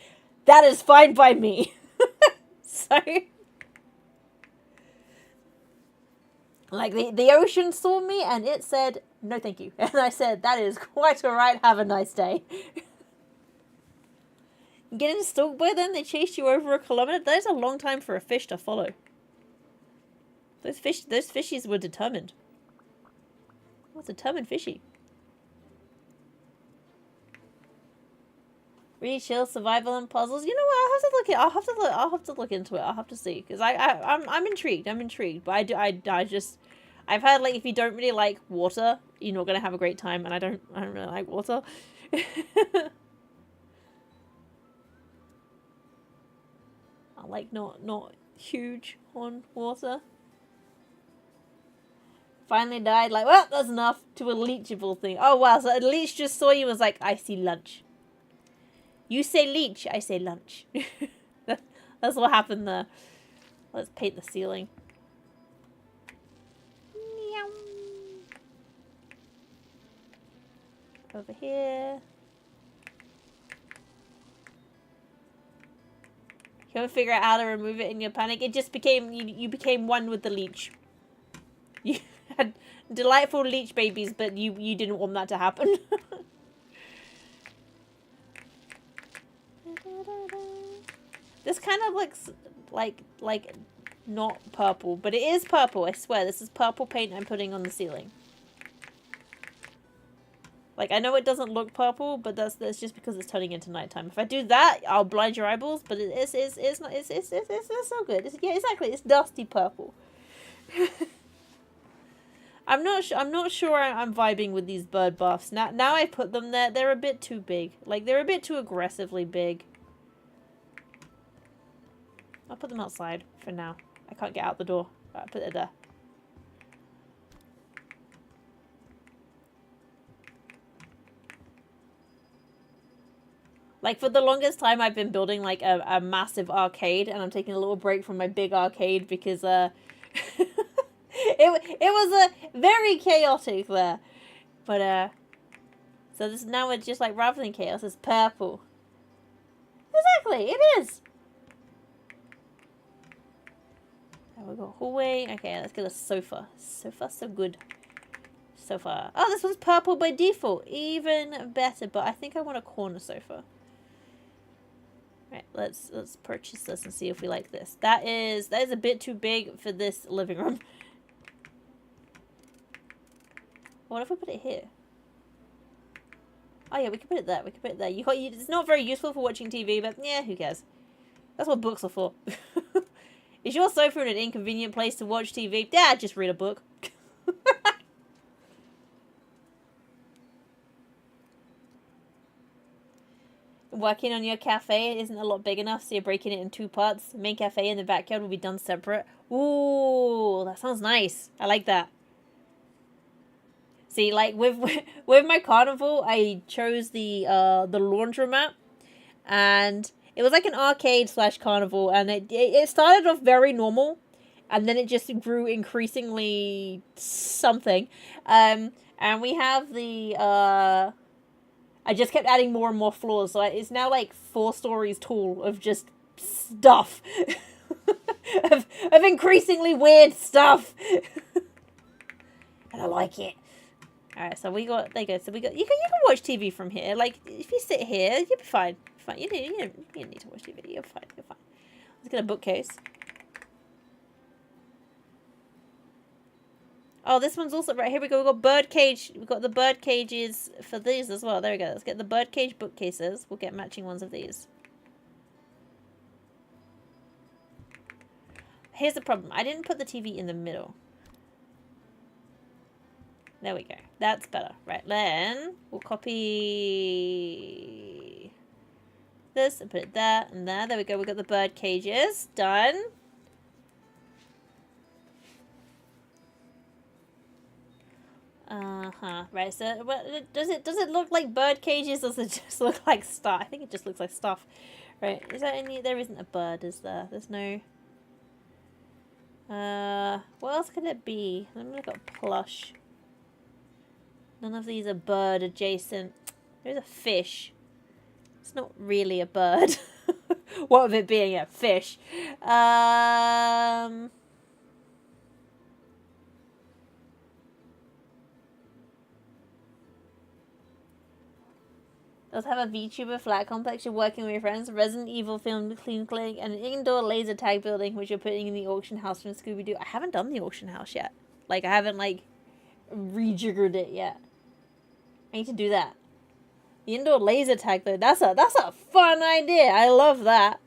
That is fine by me. So, like, the ocean saw me and it said, no thank you. And I said, that is quite all right. Have a nice day. Getting stalked by them, they chased you over a kilometer. That is a long time for a fish to follow. Those fishies were determined. What's a determined fishy? Really chill survival and puzzles. You know what? I'll have to look it. I'll have to look into it. I'll have to see because I'm intrigued. I'm intrigued. But I've heard like if you don't really like water, you're not gonna have a great time. And I don't really like water. I like not huge on water. Finally died. Like, well, that's enough to a leechable thing. Oh wow, so a leech just saw you and was like, I see lunch. You say leech, I say lunch. That's what happened there. Let's paint the ceiling. Meow. Over here. You can't figure out how to remove it in your panic. It just became, you became one with the leech. You had delightful leech babies, but you didn't want that to happen. This kind of looks like not purple, but it is purple. I swear, this is purple paint I'm putting on the ceiling. Like I know it doesn't look purple, but that's just because it's turning into nighttime. If I do that, I'll blind your eyeballs. But it's not. It's so good. Yeah, exactly. It's dusty purple. I'm not sure I'm vibing with these bird baths. Now I put them there, they're a bit too big. Like they're a bit too aggressively big. I'll put them outside for now. I can't get out the door. I'll put it there. Like for the longest time I've been building like a massive arcade and I'm taking a little break from my big arcade because it was very chaotic there. But so this now it's just like rather than chaos, it's purple. Exactly, it is. There we go. Hallway. Okay, let's get a sofa. Sofa, so good. Sofa. Oh, this one's purple by default. Even better, but I think I want a corner sofa. Right, let's purchase this and see if we like this. That is a bit too big for this living room. What if we put it here? Oh yeah, we can put it there. We can put it there. It's not very useful for watching TV, but yeah, who cares? That's what books are for. Is your sofa in an inconvenient place to watch TV? Yeah, just read a book. Working on your cafe isn't a lot big enough, so you're breaking it in 2 parts. The main cafe and the backyard will be done separate. Ooh, that sounds nice. I like that. See, like with my carnival, I chose the laundromat, and it was like an arcade / carnival, and it started off very normal, and then it just grew increasingly something. And we have the I just kept adding more and more floors, so it's now like 4 stories tall of just stuff. of increasingly weird stuff. And I like it. Alright, so we got, there you go, so you can watch TV from here. Like, if you sit here, you'll be fine. Fine. You don't need to watch TV, you're fine, Let's get a bookcase. Oh, this one's also, right, here we go, we've got bird cage, we've got the bird cages for these as well. There we go, let's get the bird cage bookcases. We'll get matching ones of these. Here's the problem, I didn't put the TV in the middle. There we go. That's better. Right, then we'll copy this and put it there and there. There we go. We've got the bird cages. Done. Right, so does it look like bird cages or does it just look like stuff? I think it just looks like stuff. Right, is there any, there isn't a bird, is there? There's no... what else could it be? Let me look at plush. None of these are bird adjacent. There's a fish. It's not really a bird. What of it being a fish? Let's have a VTuber flat complex you're working with your friends, Resident Evil film clean clinic, and an indoor laser tag building which you're putting in the auction house from Scooby-Doo. I haven't done the auction house yet. Like, I haven't, like, rejiggered it yet. I need to do that. The indoor laser tag, though, that's a fun idea. I love that.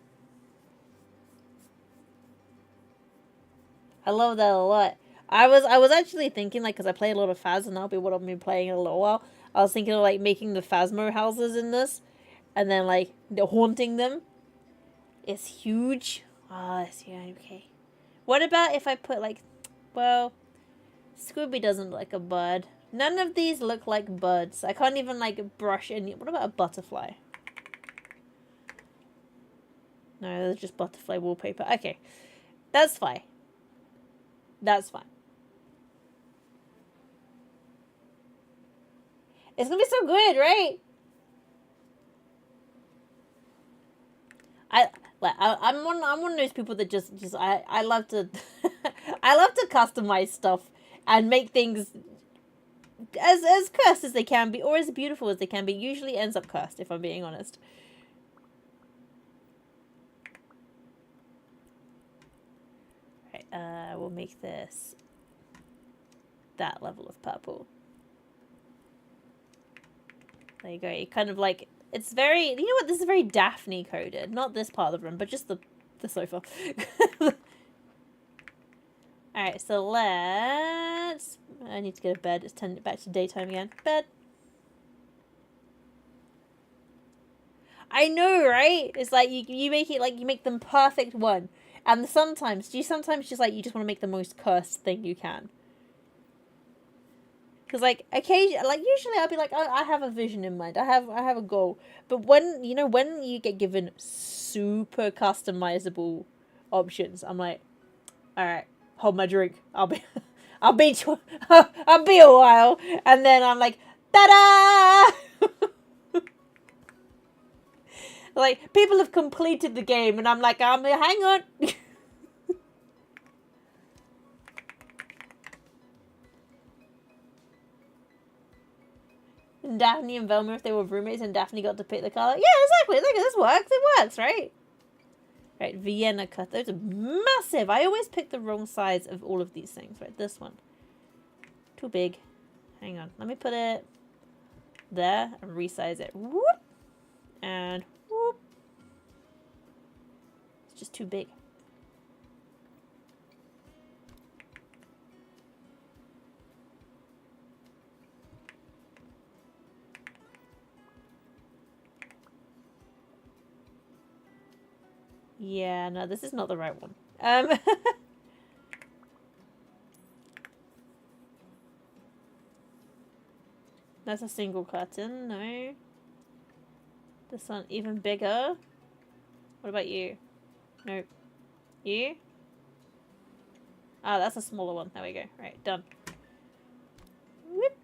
I love that a lot. I was actually thinking, like, because I play a lot of Phas, and that'll be what I'll be playing in a little while. I was thinking of, like, making the Phasmo houses in this, and then, like, haunting them. It's huge. Ah, yeah, okay. What about if I put, like, well, Scooby doesn't look like a bird. None of these look like birds. I can't even, like, brush any. What about a butterfly? No, there's just butterfly wallpaper. Okay, that's fine. That's fine. It's gonna be so good, right? I'm one of those people that just I love to I love to customize stuff and make things as cursed as they can be, or as beautiful as they can be. Usually ends up cursed, if I'm being honest. Right, we'll make this that level of purple. There you go. You kind of like, it's very, you know what, this is very Daphne coded. Not this part of the room, but just the sofa. Alright, so let's, I need to go to bed. It's turning it back to daytime again. Bed. I know, right? It's like, you make it, like, you make them perfect one. And sometimes, do you sometimes just, like, you just want to make the most cursed thing you can? Because, like, occasionally, like, usually I'll be like, I have a vision in mind. I have a goal. But when, you know, when you get given super customizable options, I'm like, all right, hold my drink. I'll be a while. And then I'm like, ta-da! Like, people have completed the game, and I'm like, hang on. And Daphne and Velma, if they were roommates and Daphne got to pick the color. Yeah, exactly. Look, this works. It works, right? Right, Vienna cut. Those are massive. I always pick the wrong size of all of these things. Right, this one. Too big. Hang on. Let me put it there and resize it. Whoop. And whoop. It's just too big. Yeah, no, this is not the right one. That's a single curtain, no. This one even bigger. What about you? Nope. You? Ah, that's a smaller one. There we go. Right, done. Whoop.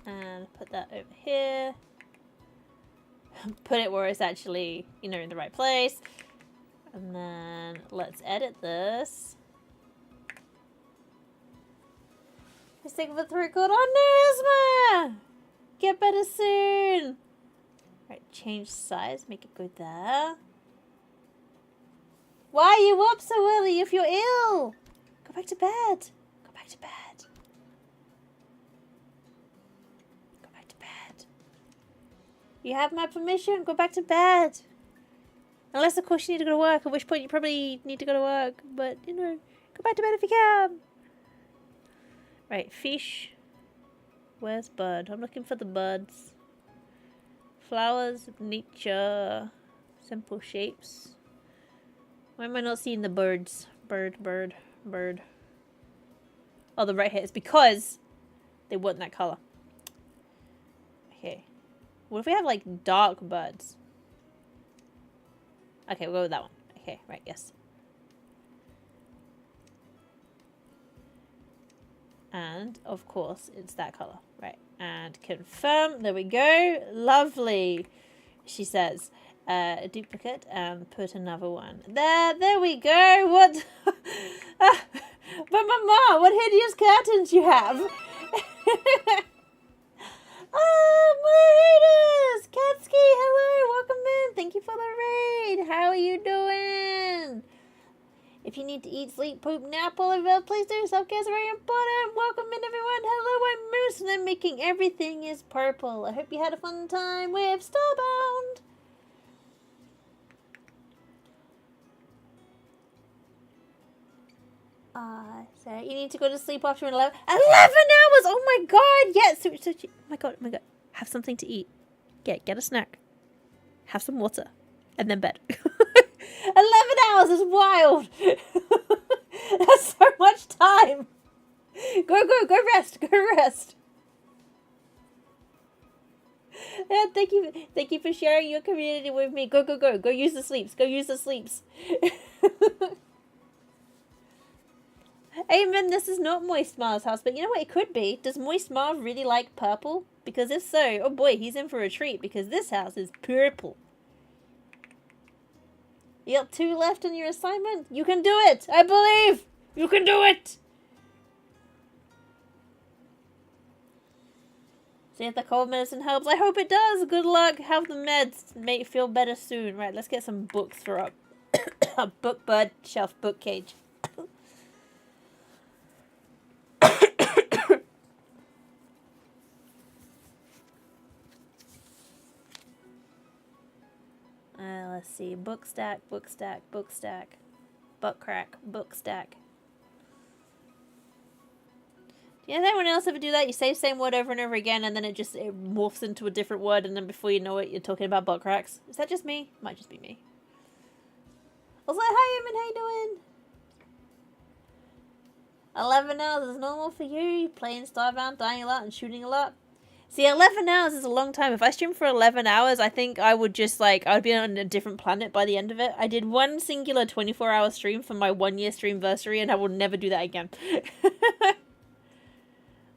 And put that over here. Put it where it's actually, you know, in the right place. And then let's edit this. Let's take the through code. Oh no, Esma! Get better soon! Right, change size, make it go there. Why are you up so early if you're ill? Go back to bed. Go back to bed. You have my permission. Go back to bed. Unless, of course, you need to go to work, at which point you probably need to go to work. But, you know, go back to bed if you can. Right, fish. Where's bird? I'm looking for the birds. Flowers, nature, simple shapes. Why am I not seeing the birds? Bird. Oh, the right here. It's because they want that color. Okay. What if we have, like, dark birds? Okay, we'll go with that one. Okay, right, yes. And, of course, it's that color. Right, and confirm. There we go. Lovely, she says. A duplicate and put another one. There we go. What? But Mama, what hideous curtains you have! Oh, Maritas! Katsuki, hello! Welcome in! Thank you for the raid! How are you doing? If you need to eat, sleep, poop, nap, all of it, please do. Self-care is very important. Welcome in, everyone. Hello, I'm Moose, and I'm making everything is purple. I hope you had a fun time with Starbound. So you need to go to sleep after 11 hours. Oh my god! Yes. Oh my god! Oh my god! Have something to eat. Get a snack. Have some water, and then bed. 11 hours is wild. That's so much time. Go rest. Yeah, thank you for sharing your community with me. Go use the sleeps. Amen, this is not Moist Mars' house, but you know what it could be? Does Moist Mars really like purple? Because if so, oh boy, he's in for a treat, because this house is purple. You got 2 left on your assignment? You can do it! I believe! You can do it! See if the cold medicine helps. I hope it does! Good luck! Have the meds. Make you feel better soon. Right, let's get some books for a book bud shelf book cage. Let's see. Book stack. Book crack. Book stack. Yeah, does anyone else ever do that? You say the same word over and over again, and then it morphs into a different word, and then before you know it, you're talking about butt cracks. Is that just me? Might just be me. I was like, hi, Eamon, how you doing? 11 hours is normal for you? Playing Starbound, dying a lot, and shooting a lot? See, 11 hours is a long time. If I streamed for 11 hours, I think I would just, I would be on a different planet by the end of it. I did one singular 24-hour stream for my 1-year streamversary, and I will never do that again.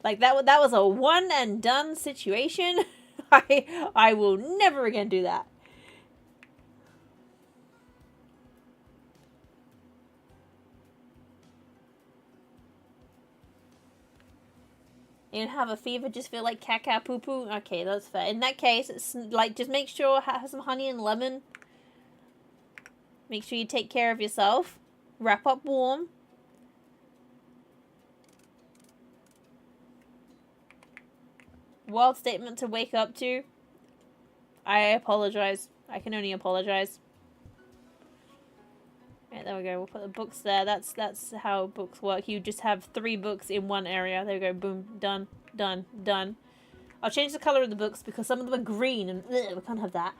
That was a one and done situation. I will never again do that. You don't have a fever, just feel like caca poo poo. Okay, that's fair. In that case, it's just make sure have some honey and lemon. Make sure you take care of yourself. Wrap up warm. Wild statement to wake up to. I apologize. I can only apologize. Right, there we go. We'll put the books there. That's how books work. You just have 3 books in one area. There we go. Boom. Done. I'll change the color of the books because some of them are green and we can't have that.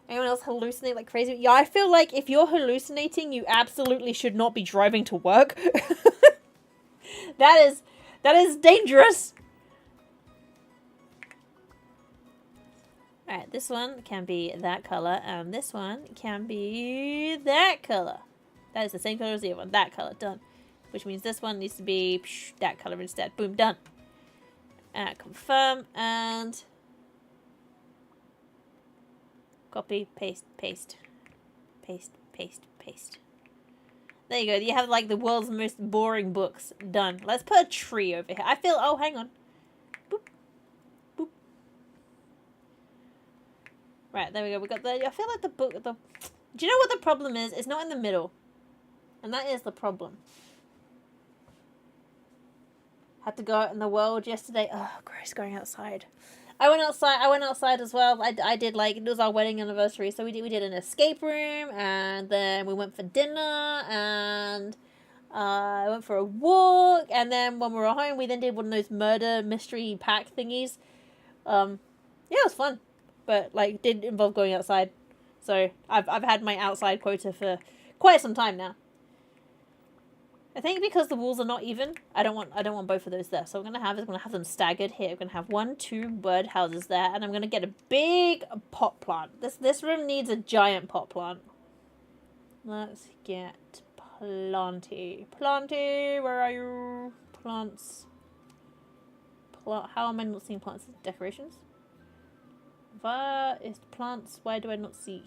Anyone else hallucinate like crazy? Yeah, I feel like if you're hallucinating, you absolutely should not be driving to work. That is dangerous. Alright, this one can be that color, and this one can be that color. That is the same color as the other one. That color, done. Which means this one needs to be that color instead. Boom, done. Confirm, and copy, paste. There you go. You have the world's most boring books. Done. Let's put a tree over here. I feel, oh, hang on. Boop. Right, there we go. We got the, I feel like the book, do you know what the problem is? It's not in the middle. And that is the problem. Had to go out in the world yesterday. Oh, gross, going outside. I went outside as well. I did it was our wedding anniversary, so we did an escape room, and then we went for dinner, and I went for a walk, and then when we were home, we then did one of those murder mystery pack thingies. Yeah, it was fun, but it did involve going outside. So I've had my outside quota for quite some time now. I think because the walls are not even, I don't want both of those there. So what I'm gonna have them staggered here. I'm gonna have 1, 2 bird houses there, and I'm gonna get a big pot plant. This room needs a giant pot plant. Let's get Planty. Planty, where are you? Plants. How am I not seeing plants? Decorations? Where is plants? Why do I not see?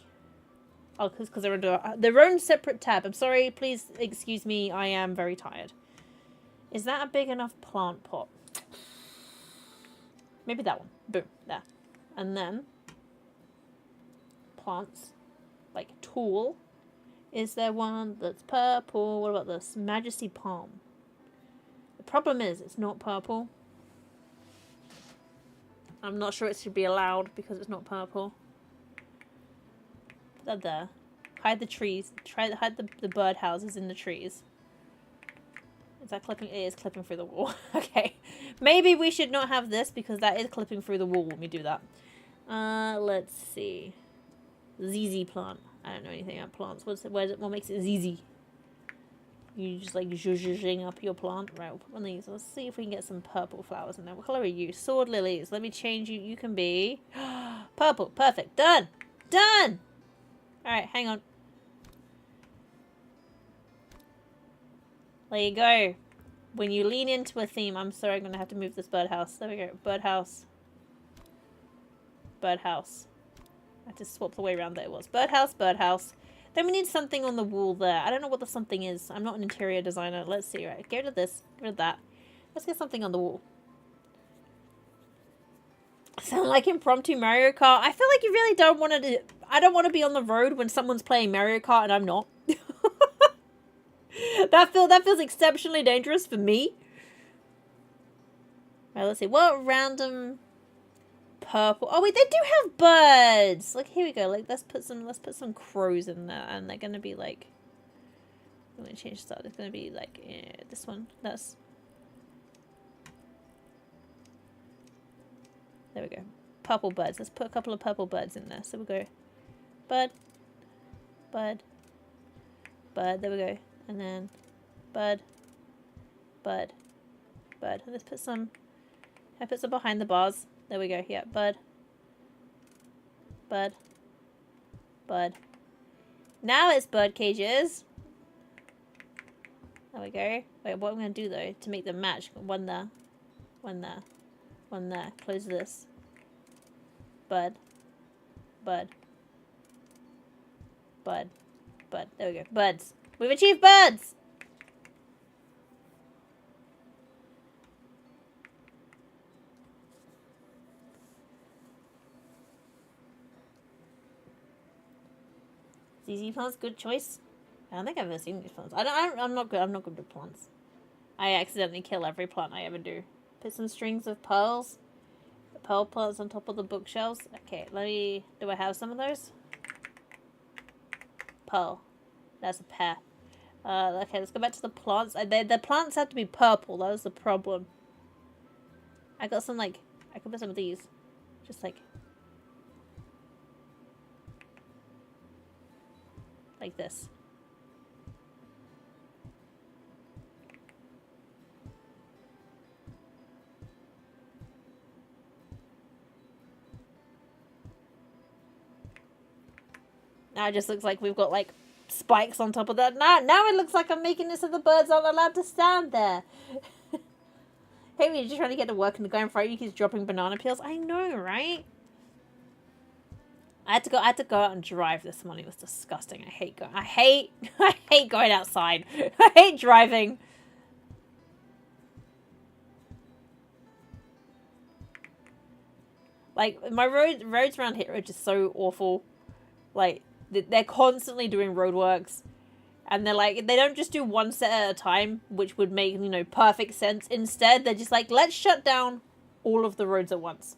Oh, because they're under their own separate tab. I'm sorry, please excuse me, I am very tired. Is that a big enough plant pot? Maybe that one. Boom, there. And then, plants, like tall. Is there one that's purple? What about this? Majesty Palm. The problem is, it's not purple. I'm not sure it should be allowed because it's not purple. Put that there. Hide the trees. Hide the bird houses in the trees. Is that clipping? It is clipping through the wall. Okay. Maybe we should not have this because that is clipping through the wall when we do that. Let's see. ZZ plant. I don't know anything about plants. What makes it ZZ? You just like zhuzhing up your plant. Right, we'll put one of these. Let's see if we can get some purple flowers in there. What color are you? Sword lilies. Let me change you. You can be purple. Perfect. Done. Done. All right, hang on. There you go. When you lean into a theme, I'm sorry, I'm gonna have to move this birdhouse. There we go. Birdhouse. Birdhouse. I have to swap the way around that it was. Birdhouse, birdhouse. Then we need something on the wall there. I don't know what the something is. I'm not an interior designer. Let's see. Right, get rid of this. Get rid of that. Let's get something on the wall. Sound like impromptu Mario Kart. I feel like you really don't want to... I don't want to be on the road when someone's playing Mario Kart and I'm not. That feels exceptionally dangerous for me. Right, let's see. What random... purple. Oh wait, they do have birds. Like here we go. Like let's put some crows in there, and they're gonna be like. I'm gonna change that. It's gonna be like this one. That's. There we go. Purple birds. Let's put a couple of purple birds in there. So we go, bud, bud, bud. There we go, and then, bud, bud, bud. And let's put some. I put some behind the bars. There we go. Yeah, bud. Bud. Bud. Now it's bird cages. There we go. Wait, what I'm going to do though to make them match. One there. One there. One there. Close this. Bud. Bud. Bud. Bud. There we go. Buds. We've achieved buds! ZZ plants, good choice. I don't think I've ever seen these plants. I'm not good. I'm not good with plants. I accidentally kill every plant I ever do. Put some strings of pearls. The pearl plants on top of the bookshelves. Okay, let me. Do I have some of those? Pearl. That's a pear. Okay, let's go back to the plants. The plants have to be purple. That was the problem. I got some like. I can put some of these. Just like this. Now it just looks like we've got like spikes on top of that. Now it looks like I'm making it so the birds aren't allowed to stand there. Hey, we're just trying to get to work and the guy in front of you keeps dropping banana peels. I know, right? I had to go out and drive this morning. It was disgusting. I hate going outside. I hate driving. Like my roads around here are just so awful. Like they're constantly doing roadworks, and they're like they don't just do one set at a time, which would make perfect sense. Instead, they're just like, let's shut down all of the roads at once.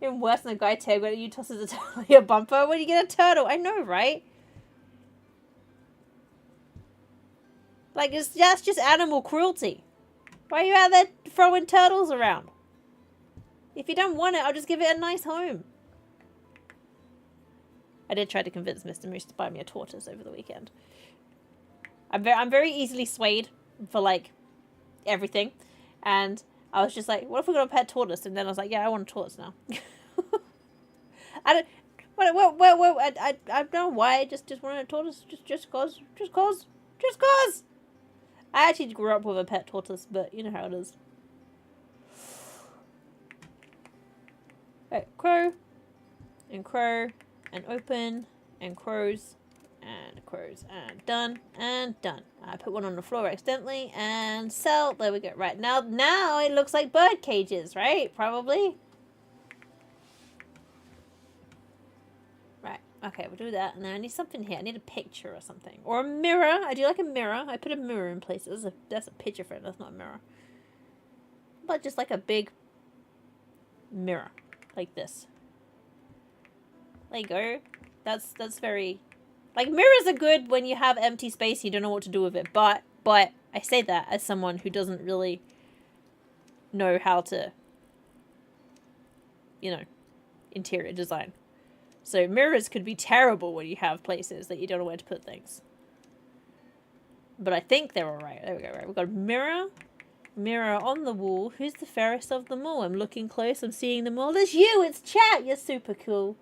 Even worse than a guy tailgating at you tosses a turtle your bumper when you get a turtle. I know, right? Like, that's just animal cruelty. Why are you out there throwing turtles around? If you don't want it, I'll just give it a nice home. I did try to convince Mr. Moose to buy me a tortoise over the weekend. I'm very easily swayed for, like, everything. And I was just like, what if we got a pet tortoise? And then I was like, yeah, I want a tortoise now. I don't know why. I just wanted a tortoise. Just cause. I actually grew up with a pet tortoise, but you know how it is. Right, crow. And crow. and open, and crows, and crows, and done, and done. I put one on the floor accidentally, and sell. There we go. Right, now it looks like bird cages, right? Probably. Right, okay, we'll do that. And then I need something here. I need a picture or something. Or a mirror. I do like a mirror. I put a mirror in places. That's a picture frame. That's not a mirror. But just like a big mirror. Like this. There you go. That's very... Like, mirrors are good when you have empty space, you don't know what to do with it. But I say that as someone who doesn't really know how to, you know, interior design. So mirrors could be terrible when you have places that you don't know where to put things. But I think they're alright. There we go, right. We've got a mirror. Mirror on the wall. Who's the fairest of them all? I'm looking close. I'm seeing them all. There's you! It's chat! You're super cool.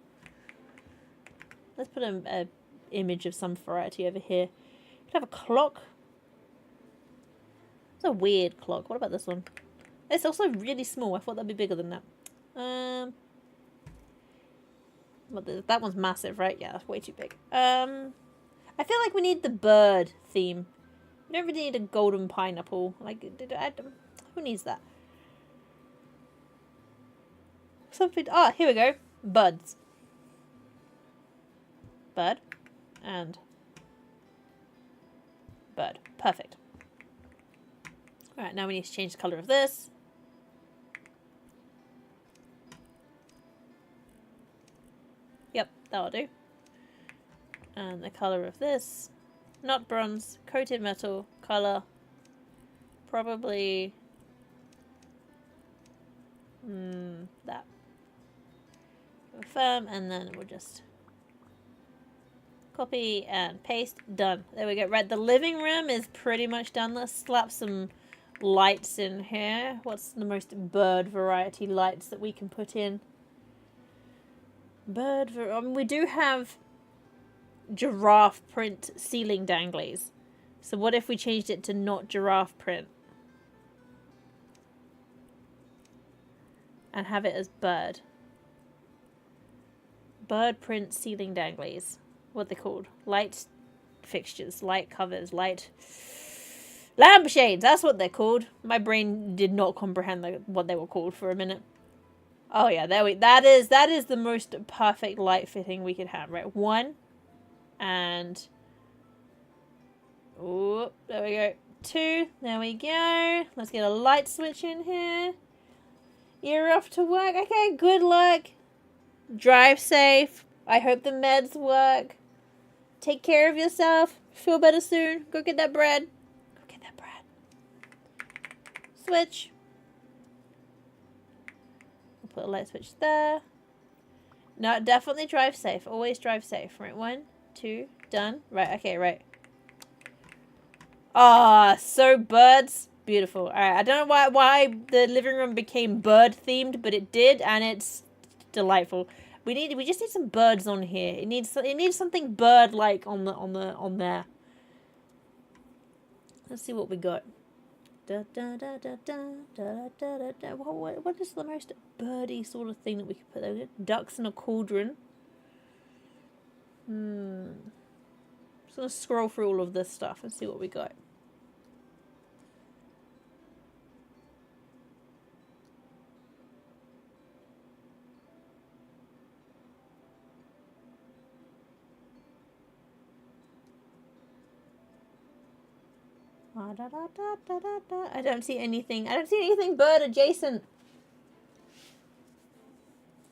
Let's put a image of some variety over here. Could have a clock. It's a weird clock. What about this one? It's also really small. I thought that'd be bigger than that. That one's massive, right? Yeah, that's way too big. I feel like we need the bird theme. We don't really need a golden pineapple. Like, who needs that? Something. Ah, here we go. Buds. Bird. And bird. Perfect. Alright, now we need to change the colour of this. Yep, that'll do. And the colour of this. Not bronze. Coated metal. Colour. Probably... that. Confirm, and then we'll just... copy and paste. Done. There we go. Right, the living room is pretty much done. Let's slap some lights in here. What's the most bird variety lights that we can put in? We do have giraffe print ceiling danglies. So what if we changed it to not giraffe print? And have it as bird. Bird print ceiling danglies. What are they called? Light fixtures, light covers, light lampshades. That's what they're called. My brain did not comprehend what they were called for a minute. Oh yeah, that is the most perfect light fitting we could have. Right, one, and oh, there we go. Two, there we go. Let's get a light switch in here. You're off to work. Okay, good luck. Drive safe. I hope the meds work. Take care of yourself. Feel better soon. Go get that bread. Go get that bread. Switch. We'll put a light switch there. No, definitely drive safe. Always drive safe. Right, 1, 2, done. Right, okay, right. Ah, so birds. Beautiful. Alright, I don't know why the living room became bird themed, but it did, and it's delightful. We just need some birds on here. It needs something bird like on there. Let's see what we got. Da, da, da, da, da, da, da, da, da. What is the most birdy sort of thing that we could put there? Ducks in a cauldron. Just gonna scroll through all of this stuff and see what we got. I don't see anything. I don't see anything bird adjacent.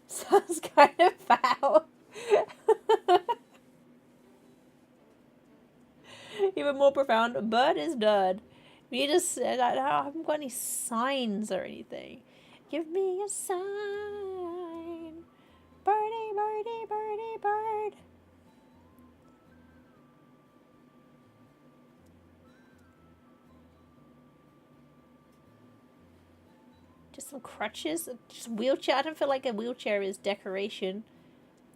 Sounds kind of foul. Even more profound. Bird is done. We just I haven't got any signs or anything. Give me a sign. Birdie, birdie, birdie, bird. Just some crutches, just a wheelchair. I don't feel like a wheelchair is decoration.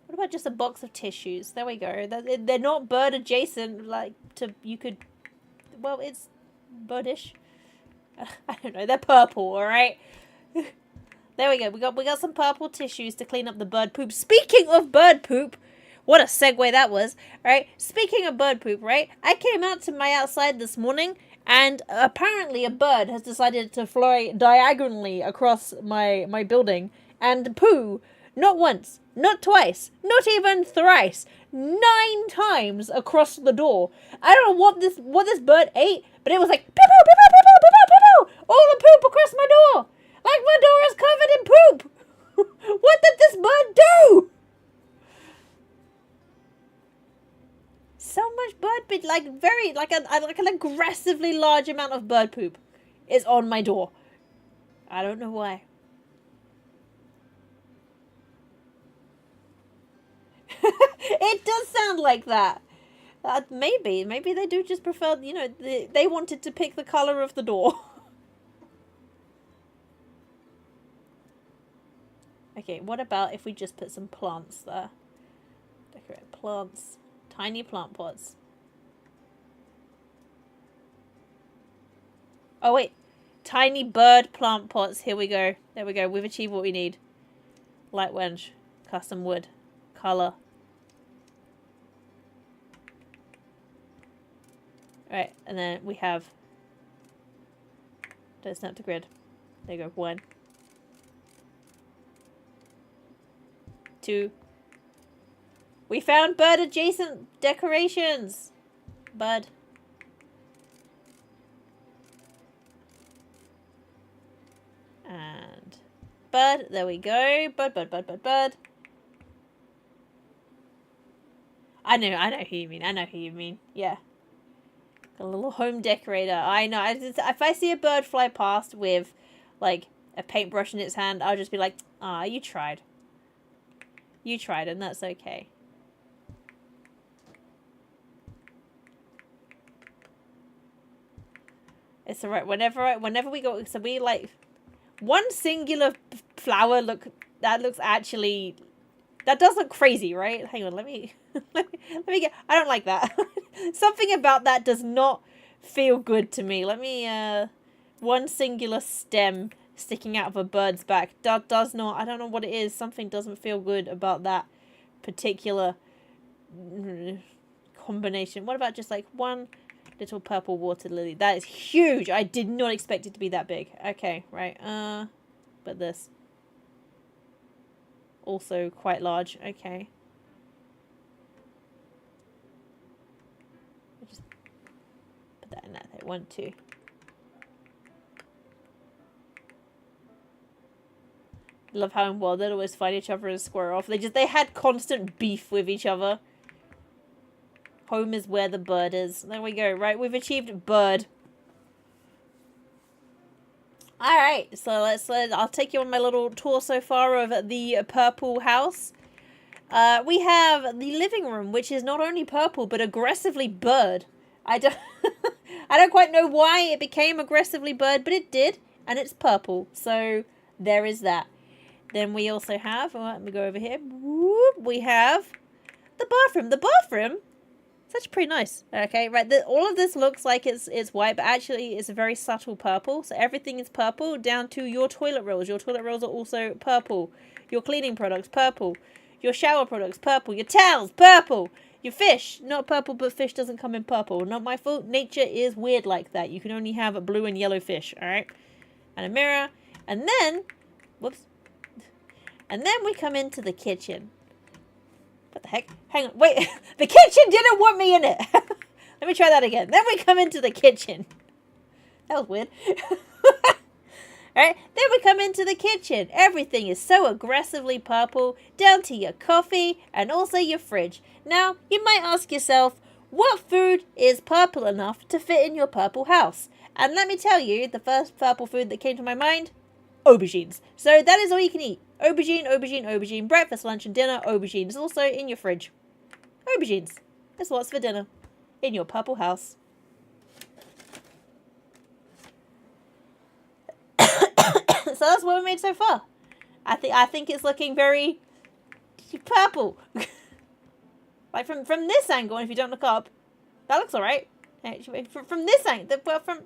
What about just a box of tissues? There we go. They're not bird adjacent. Like you could. Well, it's birdish. I don't know. They're purple. All right. There we go. We got some purple tissues to clean up the bird poop. Speaking of bird poop, What a segue that was, right? Speaking of bird poop, right? I came out to my outside this morning, and apparently a bird has decided to fly diagonally across my building and poo, not once, not twice, not even thrice, 9 times across the door. I don't know what this bird ate, but it was like, pew, pew, pew, pew, pew, pew, pew, pew, all the poop across my door. Like my door is covered in poop. What did this bird do? So much bird poop, like an aggressively large amount of bird poop is on my door. I don't know why. It does sound like that. Maybe they do just prefer, they wanted to pick the color of the door. Okay, what about if we just put some plants there? Decorate plants. Tiny plant pots. Oh, wait. Tiny bird plant pots. Here we go. There we go. We've achieved what we need. Light wedge. Custom wood. Color. Alright, and then we have... Don't snap to grid. There you go. 1. 2. We found bird adjacent decorations. Bud. And bud. There we go. Bud. I know who you mean. Yeah. A little home decorator. I know. If I see a bird fly past with, like, a paintbrush in its hand, I'll just be like, ah, you tried. You tried, and that's okay. It's alright. Whenever we go, so we like one singular flower. That does look crazy, right? Hang on, let me get. I don't like that. Something about that does not feel good to me. Let me one singular stem sticking out of a bird's back. That does not. I don't know what it is. Something doesn't feel good about that particular combination. What about just like one little purple water lily? That is huge. I did not expect it to be that big. Okay, right. But this also quite large. Okay. Just put that in that there. 1, 2. Love how in World they'd always fight each other and square off. They had constant beef with each other. Home is where the bird is. There we go. Right, we've achieved bird. Alright, so I'll take you on my little tour so far of the purple house. We have the living room, which is not only purple, but aggressively bird. I don't quite know why it became aggressively bird, but it did, and it's purple. So there is that. Then we also have, let me go over here. We have the bathroom. The bathroom, it's actually pretty nice. Okay, right. All of this looks like it's white, but actually it's a very subtle purple. So everything is purple down to your toilet rolls. Your toilet rolls are also purple. Your cleaning products, purple. Your shower products, purple. Your towels, purple. Your fish, not purple, but fish doesn't come in purple. Not my fault. Nature is weird like that. You can only have a blue and yellow fish, all right? And a mirror. And then, whoops. And then we come into the kitchen. What the heck? Hang on. Wait. The kitchen didn't want me in it. Let me try that again. Then we come into the kitchen. That was weird. Alright. Then we come into the kitchen. Everything is so aggressively purple. Down to your coffee and also your fridge. Now, you might ask yourself, what food is purple enough to fit in your purple house? And let me tell you, the first purple food that came to my mind, aubergines. So that is all you can eat. Aubergine, aubergine, aubergine. Breakfast, lunch, and dinner, aubergines. Also in your fridge. Aubergines. That's what's for dinner. In your purple house. So that's what we made so far. I think it's looking very purple. Like from this angle, and if you don't look up, that looks alright. From this angle, from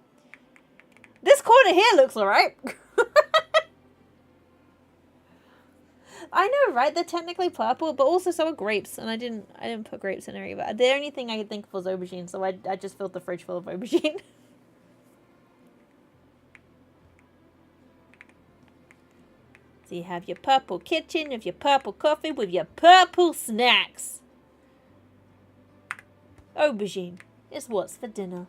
this corner here looks alright. I know, right? They're technically purple, but also so are grapes, and I didn't put grapes in there either. The only thing I could think of was aubergine, so I just filled the fridge full of aubergine. So you have your purple kitchen, with your purple coffee, with your purple snacks. Aubergine is what's for dinner.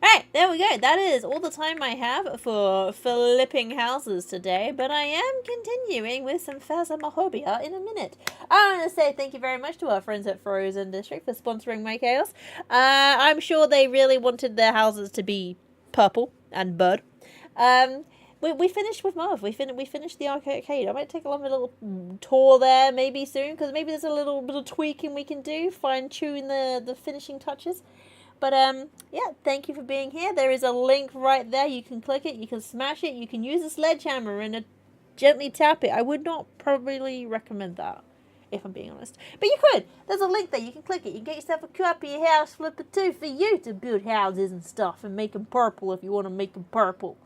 Alright, there we go. That is all the time I have for flipping houses today, but I am continuing with some Phasmophobia in a minute. I want to say thank you very much to our friends at Frozen District for sponsoring my chaos. I'm sure they really wanted their houses to be purple and bird. We finished with Marv. We finished the arcade. I might take along a little tour there maybe soon, because maybe there's a little bit of tweaking we can do, fine-tune the finishing touches. But, yeah, thank you for being here. There is a link right there. You can click it, you can smash it, you can use a sledgehammer and gently tap it. I would not probably recommend that, if I'm being honest. But you could. There's a link there. You can click it. You can get yourself a copy of House Flipper 2 for you to build houses and stuff and make them purple if you want to make them purple.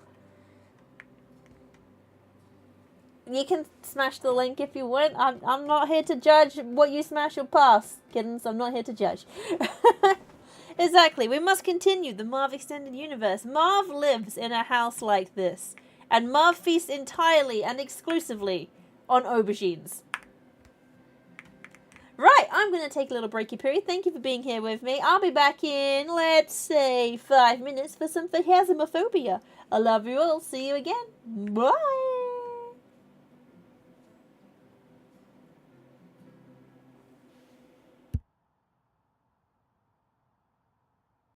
You can smash the link if you want. I'm not here to judge what you smash or pass, kittens. I'm not here to judge. Exactly. We must continue the Marv Extended Universe. Marv lives in a house like this. And Marv feasts entirely and exclusively on aubergines. Right, I'm going to take a little breaky period. Thank you for being here with me. I'll be back in, let's say, 5 minutes for some Phasmophobia. I love you all. See you again. Bye.